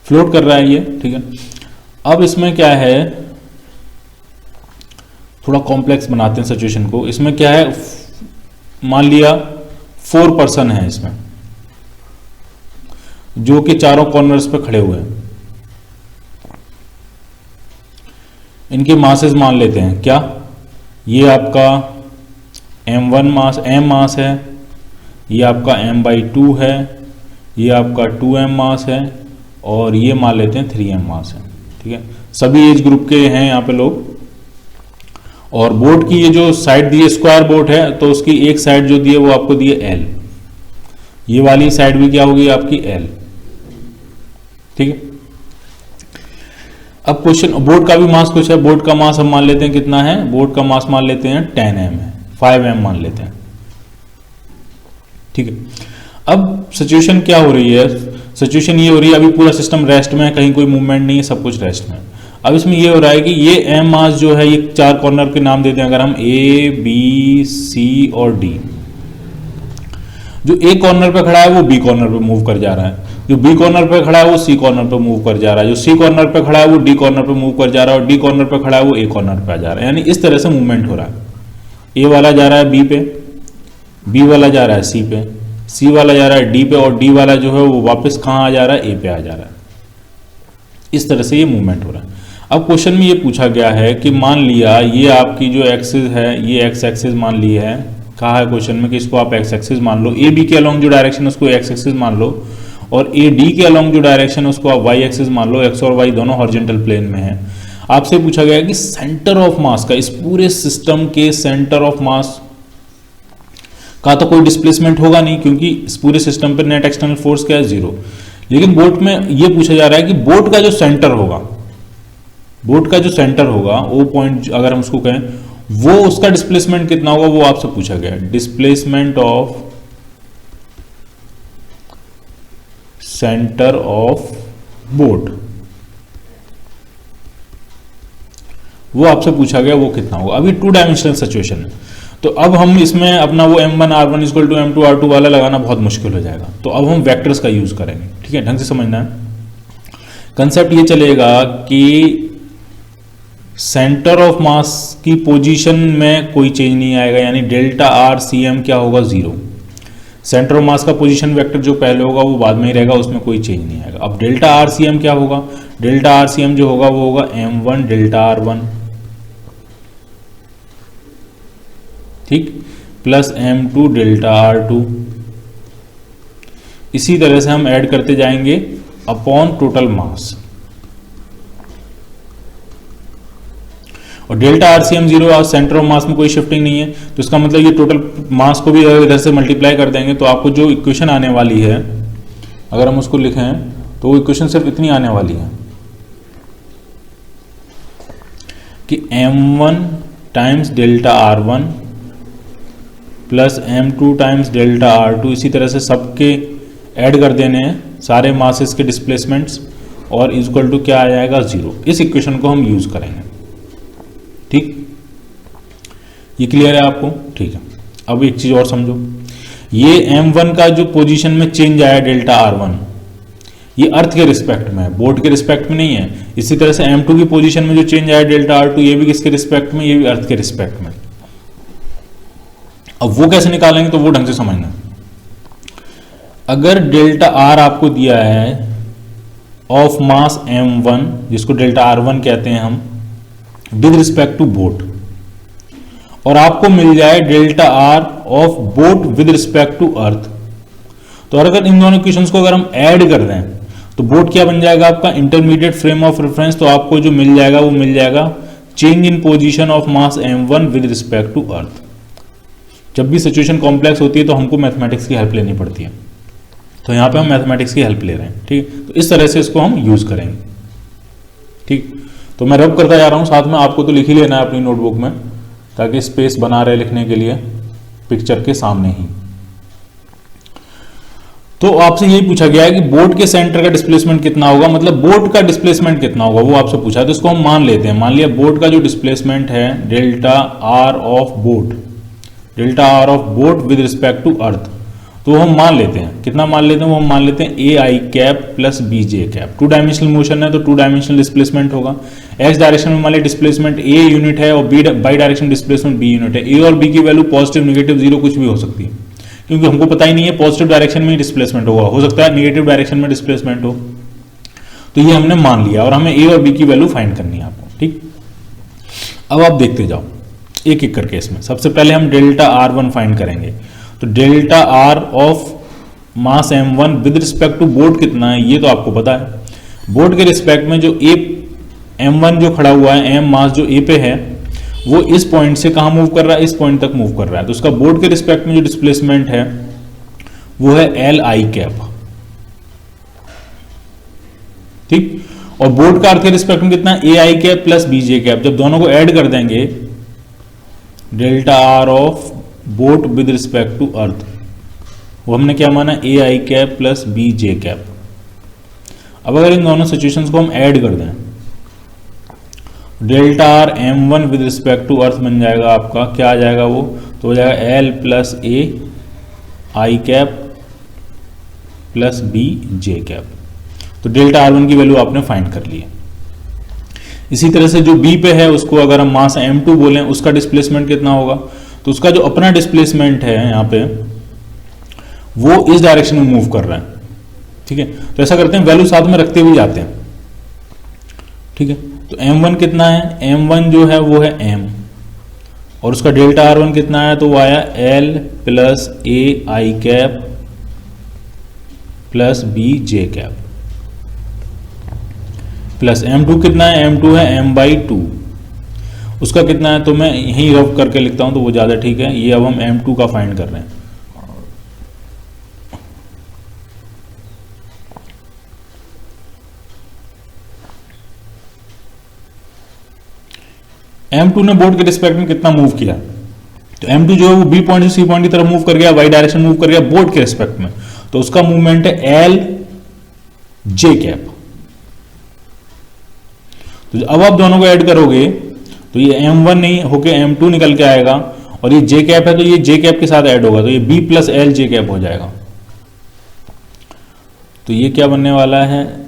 फ्लोट कर रहा है ये, ठीक है। अब इसमें क्या है, थोड़ा कॉम्प्लेक्स बनाते हैं सिचुएशन को। इसमें क्या है, मान लिया 4 पर्सन है इसमें, जो कि चारों कॉर्नर्स पे खड़े हुए हैं। इनके मासेस मान लेते हैं, क्या ये आपका m1 मास m मास है, ये आपका m/2 है, ये आपका 2m मास है, और ये मान लेते हैं 3m मास है, ठीक है। सभी एज ग्रुप के हैं यहाँ पे लोग। और बोट की ये जो साइड दी है स्क्वायर बोट है, तो उसकी एक साइड जो दी है वो आपको दी है l, ये वाली साइड भी क्या होगी आपकी l, ठीक है। अब क्वेश्चन, बोट का भी मास कुछ है, बोट का मास हम मान लेते हैं कितना है, बोट का मास मान लेते हैं 10m है, 5m मान लेते हैं, ठीक है। अब सिचुएशन क्या हो रही है, सिचुएशन ये हो रही है, अभी पूरा सिस्टम रेस्ट में है, कहीं कोई मूवमेंट नहीं है, सब कुछ रेस्ट में। अब इसमें ये हो रहा है कि ये m मास जो है, ये 4 कॉर्नर के नाम देते हैं अगर हम, A B C और D। जो A कॉर्नर पे खड़ा है वो B कॉर्नर पे मूव कर जा रहा है, जो B कॉर्नर पे खड़ा है वो C कॉर्नर पे मूव कर जा रहा है, जो C कॉर्नर पे खड़ा है वो D कॉर्नर पे मूव कर जा रहा है, और D कॉर्नर पे खड़ा है वो A कॉर्नर पे आ जा रहा है। यानी इस तरह से मूवमेंट हो रहा है, A वाला जा रहा है B पे, B वाला जा रहा है C पे, C वाला जा रहा है D पे, और D वाला जो है वो वापस कहाँ आ जा रहा है, A पे आ जा रहा है। इस तरह से ये मूवमेंट हो रहा है। अब क्वेश्चन में ये पूछा गया है कि मान लिया ये आपकी जो एक्सिस है ये एक्स एक्सिस मान ली है, कहा है क्वेश्चन में कि इसको आप एक्स एक्सिस मान लो, ए बी के अलोंग जो डायरेक्शन है उसको एक्स एक्सिस मान लो, और ए डी के अलोंग जो डायरेक्शन है उसको आप वाई एक्सिस मान लो, एक्स और वाई दोनों हॉरिजॉन्टल प्लेन में है। आपसे पूछा गया है कि सेंटर ऑफ मास का, इस पूरे सिस्टम के सेंटर ऑफ मास का तो कोई डिस्प्लेसमेंट होगा नहीं क्योंकि इस पूरे सिस्टम पर नेट एक्सटर्नल फोर्स क्या है, जीरो। लेकिन बोट में ये पूछा जा रहा है कि बोट का जो सेंटर होगा, बोट का जो सेंटर होगा वो पॉइंट अगर हम उसको कहें, वो उसका डिस्प्लेसमेंट कितना होगा वो आपसे पूछा गया है। Displacement of centre of boat वो आपसे पूछा गया, वो कितना होगा। अभी 2 डायमेंशनल सिचुएशन है, तो अब हम इसमें अपना वो m1 r1 equal to m2 r2 वाला लगाना बहुत मुश्किल हो जाएगा, तो अब हम वेक्टर्स का यूज करेंगे। ठीक है, ढंग से समझना है। कंसेप्ट ये चलेगा कि सेंटर ऑफ मास की पोजीशन में कोई चेंज नहीं आएगा, यानी डेल्टा आर सी एम क्या होगा, जीरो। सेंटर ऑफ मास का पोजीशन वेक्टर जो पहले होगा वो बाद में ही रहेगा, उसमें कोई चेंज नहीं आएगा। अब डेल्टा आर सी एम क्या होगा, डेल्टा आर सी एम जो होगा वो होगा m1 डेल्टा r1, ठीक, प्लस m2 डेल्टा r2। इसी तरह से हम ऐड करते जाएंगे अपॉन टोटल मास, और डेल्टा आरसीएम जीरो, और सेंटर ऑफ मास में कोई शिफ्टिंग नहीं है, तो इसका मतलब ये टोटल मास को भी अगर इधर से मल्टीप्लाई कर देंगे तो आपको जो इक्वेशन आने वाली है, अगर हम उसको लिखें तो वो इक्वेशन सिर्फ इतनी आने वाली है कि m1 times delta r1 plus m2 times delta r2, इसी तरह से सबके ऐड कर देने हैं सारे मासेस के डिस्प्लेसमेंट्स, और इक्वल टू क्या आ जाएगा, जीरो। इस इक्वेशन को हम यूज करेंगे। ठीक, ये क्लियर है आपको? ठीक है। अब एक चीज और समझो, ये m1 का जो पोजीशन में चेंज आया डेल्टा r1, ये अर्थ के रिस्पेक्ट में है, बोर्ड के रिस्पेक्ट में नहीं है। इसी तरह से m2 की पोजीशन में जो चेंज आया डेल्टा r2, ये भी किसके रिस्पेक्ट में, ये भी अर्थ के रिस्पेक्ट में। अब वो कैसे निकालेंगे तो वो ढंग से समझना। अगर डेल्टा r आपको दिया है ऑफ मास m1, जिसको डेल्टा r1 कहते हैं हम, विद रिस्पेक्ट टू बोट, और आपको मिल जाए delta are of boat with respect to earth, तो अगर इन दोनों इक्वेशंस को अगर हम ऐड कर दें तो बोट क्या बन जाएगा आपका, इंटरमीडिएट फ्रेम ऑफ रेफरेंस। तो आपको जो मिल जाएगा वो मिल जाएगा change in position of mass m1 with respect to earth. जब भी सिचुएशन कॉम्प्लेक्स होती है तो हमको मैथमेटिक्स की हेल्प लेनी पड़ती है, तो यहां पे हम मैथमेटिक्स की हेल्प ले रहे हैं। ठीक, तो इस तरह से इसको हम यूज करेंगे। ठीक, तो मैं रब करता जा रहा हूं, साथ में आपको तो लिख ही लेना है अपनी नोटबुक में, ताकि स्पेस बना रहे लिखने के लिए पिक्चर के सामने ही। तो आपसे यही पूछा गया है कि बोट के सेंटर का डिस्प्लेसमेंट कितना होगा, मतलब बोट का डिस्प्लेसमेंट कितना होगा वो आपसे पूछा है। तो इसको हम मान लेते हैं, मान लिया बोट का जो डिस्प्लेसमेंट है delta are of boat, delta are of boat with respect to earth, तो हम मान लेते हैं, कितना मान लेते हैं, वो हम मान लेते हैं A I cap plus B J cap. 2 dimensional motion है तो 2 डायमेंशनल डिस्प्लेसमेंट होगा। एक्स डायरेक्शन में मान लिया डिस्प्लेसमेंट ए यूनिट है और B Y direction displacement B unit है। ए और बी की वैल्यू पॉजिटिव, नेगेटिव, जीरो कुछ भी हो सकती है, क्योंकि हमको पता ही नहीं है पॉजिटिव डायरेक्शन में ही डिस्प्लेसमेंट होगा, हो सकता है नेगेटिव डायरेक्शन में डिस्प्लेसमेंट हो। तो ये हमने मान लिया और हमें ए और बी की वैल्यू फाइंड करनी है आपको। ठीक, अब आप देखते जाओ एक एक करके। इसमें सबसे पहले हम डेल्टा r1 फाइंड करेंगे, तो delta r of mass m1 with respect to boat कितना है ये तो आपको पता है। बोट के रिस्पेक्ट में जो ए m1 जो खड़ा हुआ है, m मास जो ए पे है, वो इस पॉइंट से कहां मूव कर रहा है, इस पॉइंट तक मूव कर रहा है। तो उसका बोट के रिस्पेक्ट में जो डिस्प्लेसमेंट है वो है एल आई कैप। ठीक, और बोट का अर्थ के रिस्पेक्ट में कितना, A I cap plus B J cap. जब दोनों को ऐड कर देंगे, delta are of boat with respect to earth, वो हमने क्या माना, A I cap plus B J cap. अब अगर इन दोनों सिचुएशंस को हम ऐड कर दें, delta r m1 with respect to earth बन जाएगा आपका, क्या आ जाएगा वो, तो हो जाएगा l plus A I cap plus B J cap. तो डेल्टा r1 की वैल्यू आपने फाइंड कर ली है। इसी तरह से जो b पे है उसको अगर हम मास m2 बोलें, उसका डिस्प्लेसमेंट कितना होगा, तो उसका जो अपना डिस्प्लेसमेंट है यहाँ पे वो इस डायरेक्शन में मूव कर रहा है। ठीक है, तो ऐसा करते हैं वैल्यू साथ में रखते हुए जाते हैं। ठीक है, तो m1 कितना है, m1 जो है वो है m, और उसका डेल्टा r1 कितना आया, तो वो आया l plus a i cap plus b j cap, plus m2 कितना है, m2 है m/2, उसका कितना है, तो मैं यहीं रफ करके लिखता हूं तो वो ज़्यादा ठीक है। ये अब हम m2 का फाइंड कर रहे हैं। m2 ने बोर्ड के रिस्पेक्ट में कितना मूव किया, तो m2 जो है वो b पॉइंट से c पॉइंट की तरफ मूव कर गया, y डायरेक्शन मूव कर गया बोर्ड के रिस्पेक्ट में, तो उसका मूवमेंट है l j कैप। तो अब आप दोनों को ऐड करोगे तो ये m1 नहीं होके m2 निकल के आएगा, और ये j कैप है तो ये j कैप के साथ ऐड होगा, तो ये b plus l j cap हो जाएगा। तो ये क्या बनने वाला है,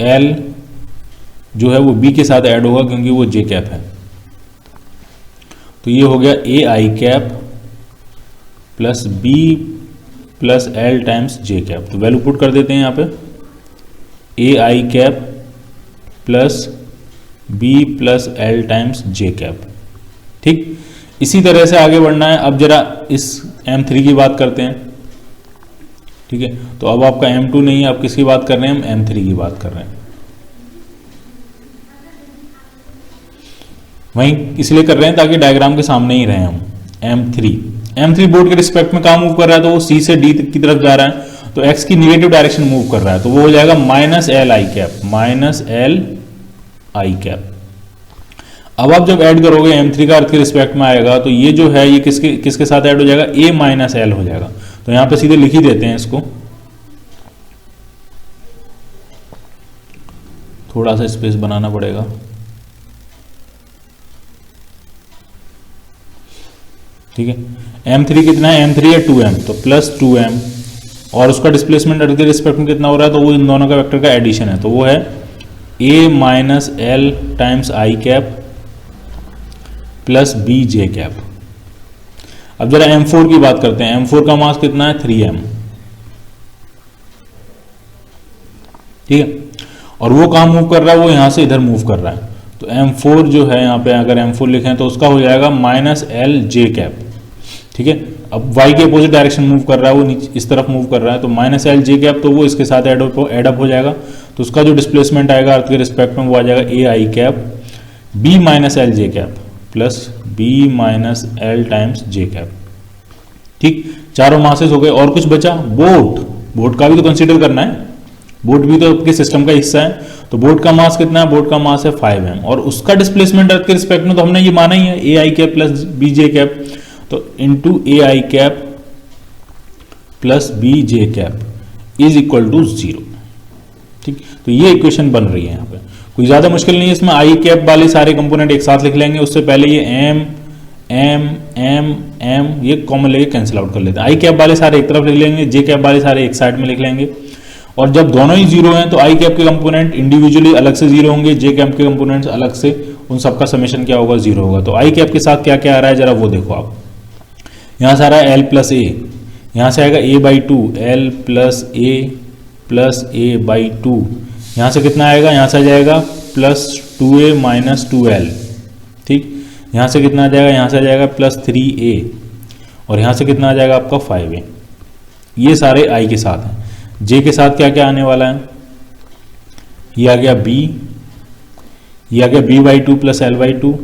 l जो है वो b के साथ ऐड होगा क्योंकि वो j कैप है, तो ये हो गया a i cap plus b plus l times j cap. तो वैल्यू पुट कर देते हैं यहाँ पे, a i cap plus b plus l times j cap. ठीक, इसी तरह से आगे बढ़ना है। अब जरा इस m3 की बात करते हैं। ठीक है, तो अब आपका m2 नहीं है, आप किसकी बात कर रहे हैं, हम m3 की बात कर रहे हैं। वहीं इसलिए कर रहे हैं ताकि डायग्राम के सामने ही रहे हम। m3 बोर्ड के रिस्पेक्ट में कहाँ मूव कर रहा है, तो वो c से d की तरफ जा रहा है, तो x की निगेटिव डायरेक्शन मूव कर रहा है, तो वो हो जाएगा minus L I cap, minus L I cap. अब आप जब ऐड करोगे m3 का अर्थ के रिस्पेक्ट में आएगा, तो ये जो है ये किसके साथ ऐड हो जाएगा, a माइनस एल हो जाएगा। तो यहां पे सीधे लिख ही देते हैं इसको, थोड़ा सा स्पेस बनाना पड़ेगा। ठीक है, m3 कितना है, m3 है 2m, तो प्लस 2m, और उसका डिस्प्लेसमेंट अर्थ के रिस्पेक्ट में कितना हो रहा है, तो वो इन दोनों का वेक्टर का एडिशन है, तो वो है a minus L times I cap plus b j cap. अब जरा m4 की बात करते हैं। m4 का मास कितना है, 3m। ठीक है, और वो कहां मूव कर रहा है, वो यहां से इधर मूव कर रहा है, तो m4 जो है यहाँ पे अगर m4 लिखें तो उसका हो जाएगा माइनस एल जे कैप। ठीक है, अब y के अपोजिट डायरेक्शन मूव कर रहा है, वो नीचे इस तरफ मूव कर रहा है, तो माइनस एल जे कैप, तो वो इसके साथ एडअप हो जाएगा, तो उसका जो डिस्प्लेसमेंट आएगा अर्थ के रिस्पेक्ट में वो आ जाएगा a I cap b minus L J cap plus b minus L times J cap. ठीक, चारों मासेस हो गए, और कुछ बचा, बोट का भी तो कंसीडर करना है, बोट भी तो आपके सिस्टम का हिस्सा है, तो बोट का मास कितना है, बोट का मास है 5m, और उसका डिस्प्लेसमेंट अर्थ के रिस्पेक्ट में तो हमने ये माना ही है a I cap plus b J cap, तो into a I cap plus b J cap is equal to 0। ठीक, तो ये इक्वेशन बन रही है यहाँ पे, कोई ज्यादा मुश्किल नहीं है इसमें। आई कैप वाले सारे कंपोनेंट एक साथ लिख लेंगे, उससे पहले ये m ये कॉमन लेके कैंसिल आउट कर लेते हैं। आई कैप वाले सारे एक तरफ लिख लेंगे, जे कैप वाले सारे एक साइड में लिख लेंगे, और जब दोनों ही जीरो हैं तो आई कैप के कंपोनेंट इंडिविजुअली अलग से जीरो होंगे, जे कैप के कंपोनेंट्स अलग से, उन सबका समेशन क्या होगा, जीरो होगा। तो आई कैप के साथ क्या क्या आ रहा है जरा वो देखो आप, यहां से आ रहा है एल प्लस ए, यहां से आएगा a/2, एल प्लस a/2, यहां से कितना आएगा, यहां से आ जाएगा प्लस 2a माइनस 2l। ठीक, यहां से कितना आ जाएगा, यहां से आ जाएगा प्लस 3a, और यहां से कितना आ जाएगा आपका 5a। ये सारे i के साथ हैं। j के साथ क्या क्या आने वाला है, ये आ गया b, ये आ गया b/2 प्लस l/2,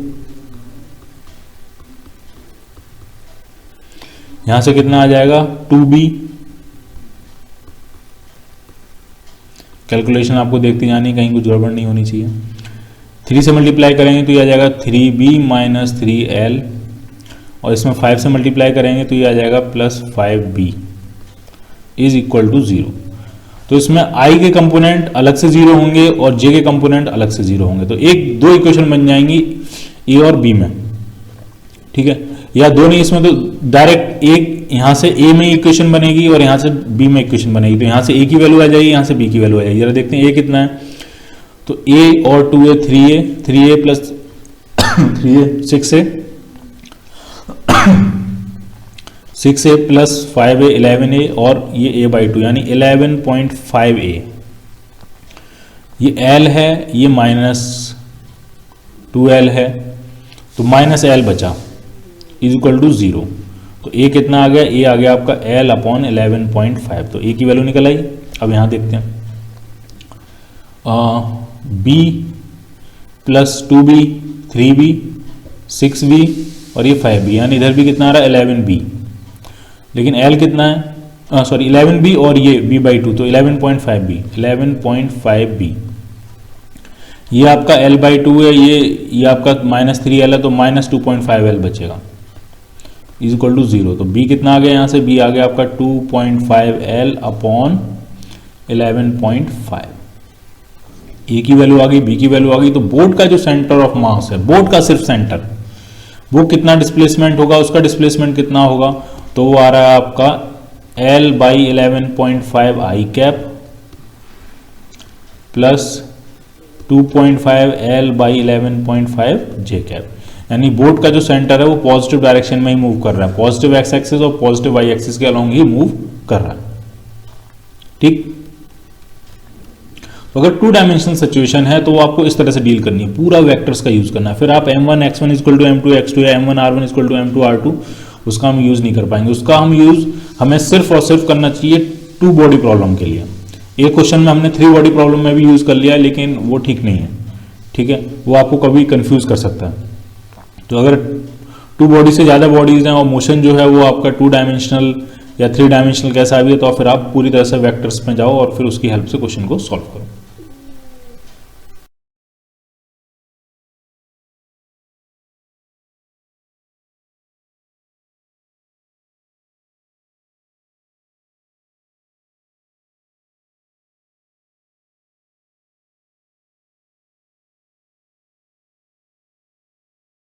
यहां से कितना आ जाएगा 2b, कैलकुलेशन आपको देखती जानी, कहीं कुछ गड़बड़ नहीं होनी चाहिए। 3 से मल्टीप्लाई करेंगे तो ये आ जाएगा 3b माइनस 3l, और इसमें 5 से मल्टीप्लाई करेंगे तो ये आ जाएगा plus 5b is equal to 0। तो इसमें i के कंपोनेंट अलग से 0 होंगे और j के कंपोनेंट अलग से 0 होंगे, तो दो इक्वेशन बन जाएंगी a और b में। ठीक है, या दो नहीं, इसमें तो डायरेक्ट एक यहां से a में इक्वेशन बनेगी और यहां से b में इक्वेशन बनेगी, तो यहां से a की वैल्यू आ जाएगी, यहां से b की वैल्यू आ जाएगी। जरा देखते हैं a कितना है, तो a और 2a 3a plus 3a 6a 6a plus 5a 11a और ये a/2 यानी 11.5a। ये l है, ये -2l है, तो -l बचा इज इक्वल टू 0। तो a कितना आ गया? a आ गया आपका l अपॉन 11.5। तो a की वैल्यू निकल आई। अब यहाँ देखते हैं b plus 2b 3b 6b और ये 5b, यानी इधर भी कितना आ रहा है? 11b। लेकिन l कितना है? सॉरी 11b और ये b/2, तो 11.5b। ये आपका l/2 है, ये आपका -3l है, तो -2.5l बचेगा इज इक्वल टू 0। तो b कितना आ गया यहाँ से? b आ गया आपका 2.5l अपॉन 11.5। a की वैल्यू आ गई, b की वैल्यू आ गई। तो बोर्ड का जो सेंटर ऑफ मास है, बोर्ड का सिर्फ सेंटर, वो कितना डिस्प्लेसमेंट होगा, उसका डिस्प्लेसमेंट कितना होगा? तो वो आ रहा है आपका l/11.5 i cap plus 2.5 l/11.5 j cap. यानी बोर्ड का जो सेंटर है वो पॉजिटिव डायरेक्शन में ही मूव कर रहा है, पॉजिटिव एक्स एक्सिस और पॉजिटिव वाई एक्सिस के अलोंग ही मूव कर रहा है। ठीक, तो अगर 2 डायमेंशनल सिचुएशन है तो वो आपको इस तरह से डील करनी है, पूरा वेक्टर्स का यूज करना है। फिर आप m1 x1 equal to m2 x2 या m1 r1 equal to m2 r2 उसका हम यूज नहीं कर पाएंगे। उसका हम यूज हमें सिर्फ और सिर्फ करना चाहिए 2 बॉडी प्रॉब्लम के लिए। एक क्वेश्चन में हमने 3 बॉडी प्रॉब्लम में भी यूज कर लिया, लेकिन वो ठीक नहीं है। ठीक है, वो आपको कभी कंफ्यूज कर सकता है। तो अगर 2 बॉडी से ज़्यादा बॉडीज हैं और मोशन जो है वो आपका 2 डायमेंशनल या 3 डायमेंशनल कैसा भी है, तो फिर आप पूरी तरह से वेक्टर्स में जाओ और फिर उसकी हेल्प से क्वेश्चन को सॉल्व करो।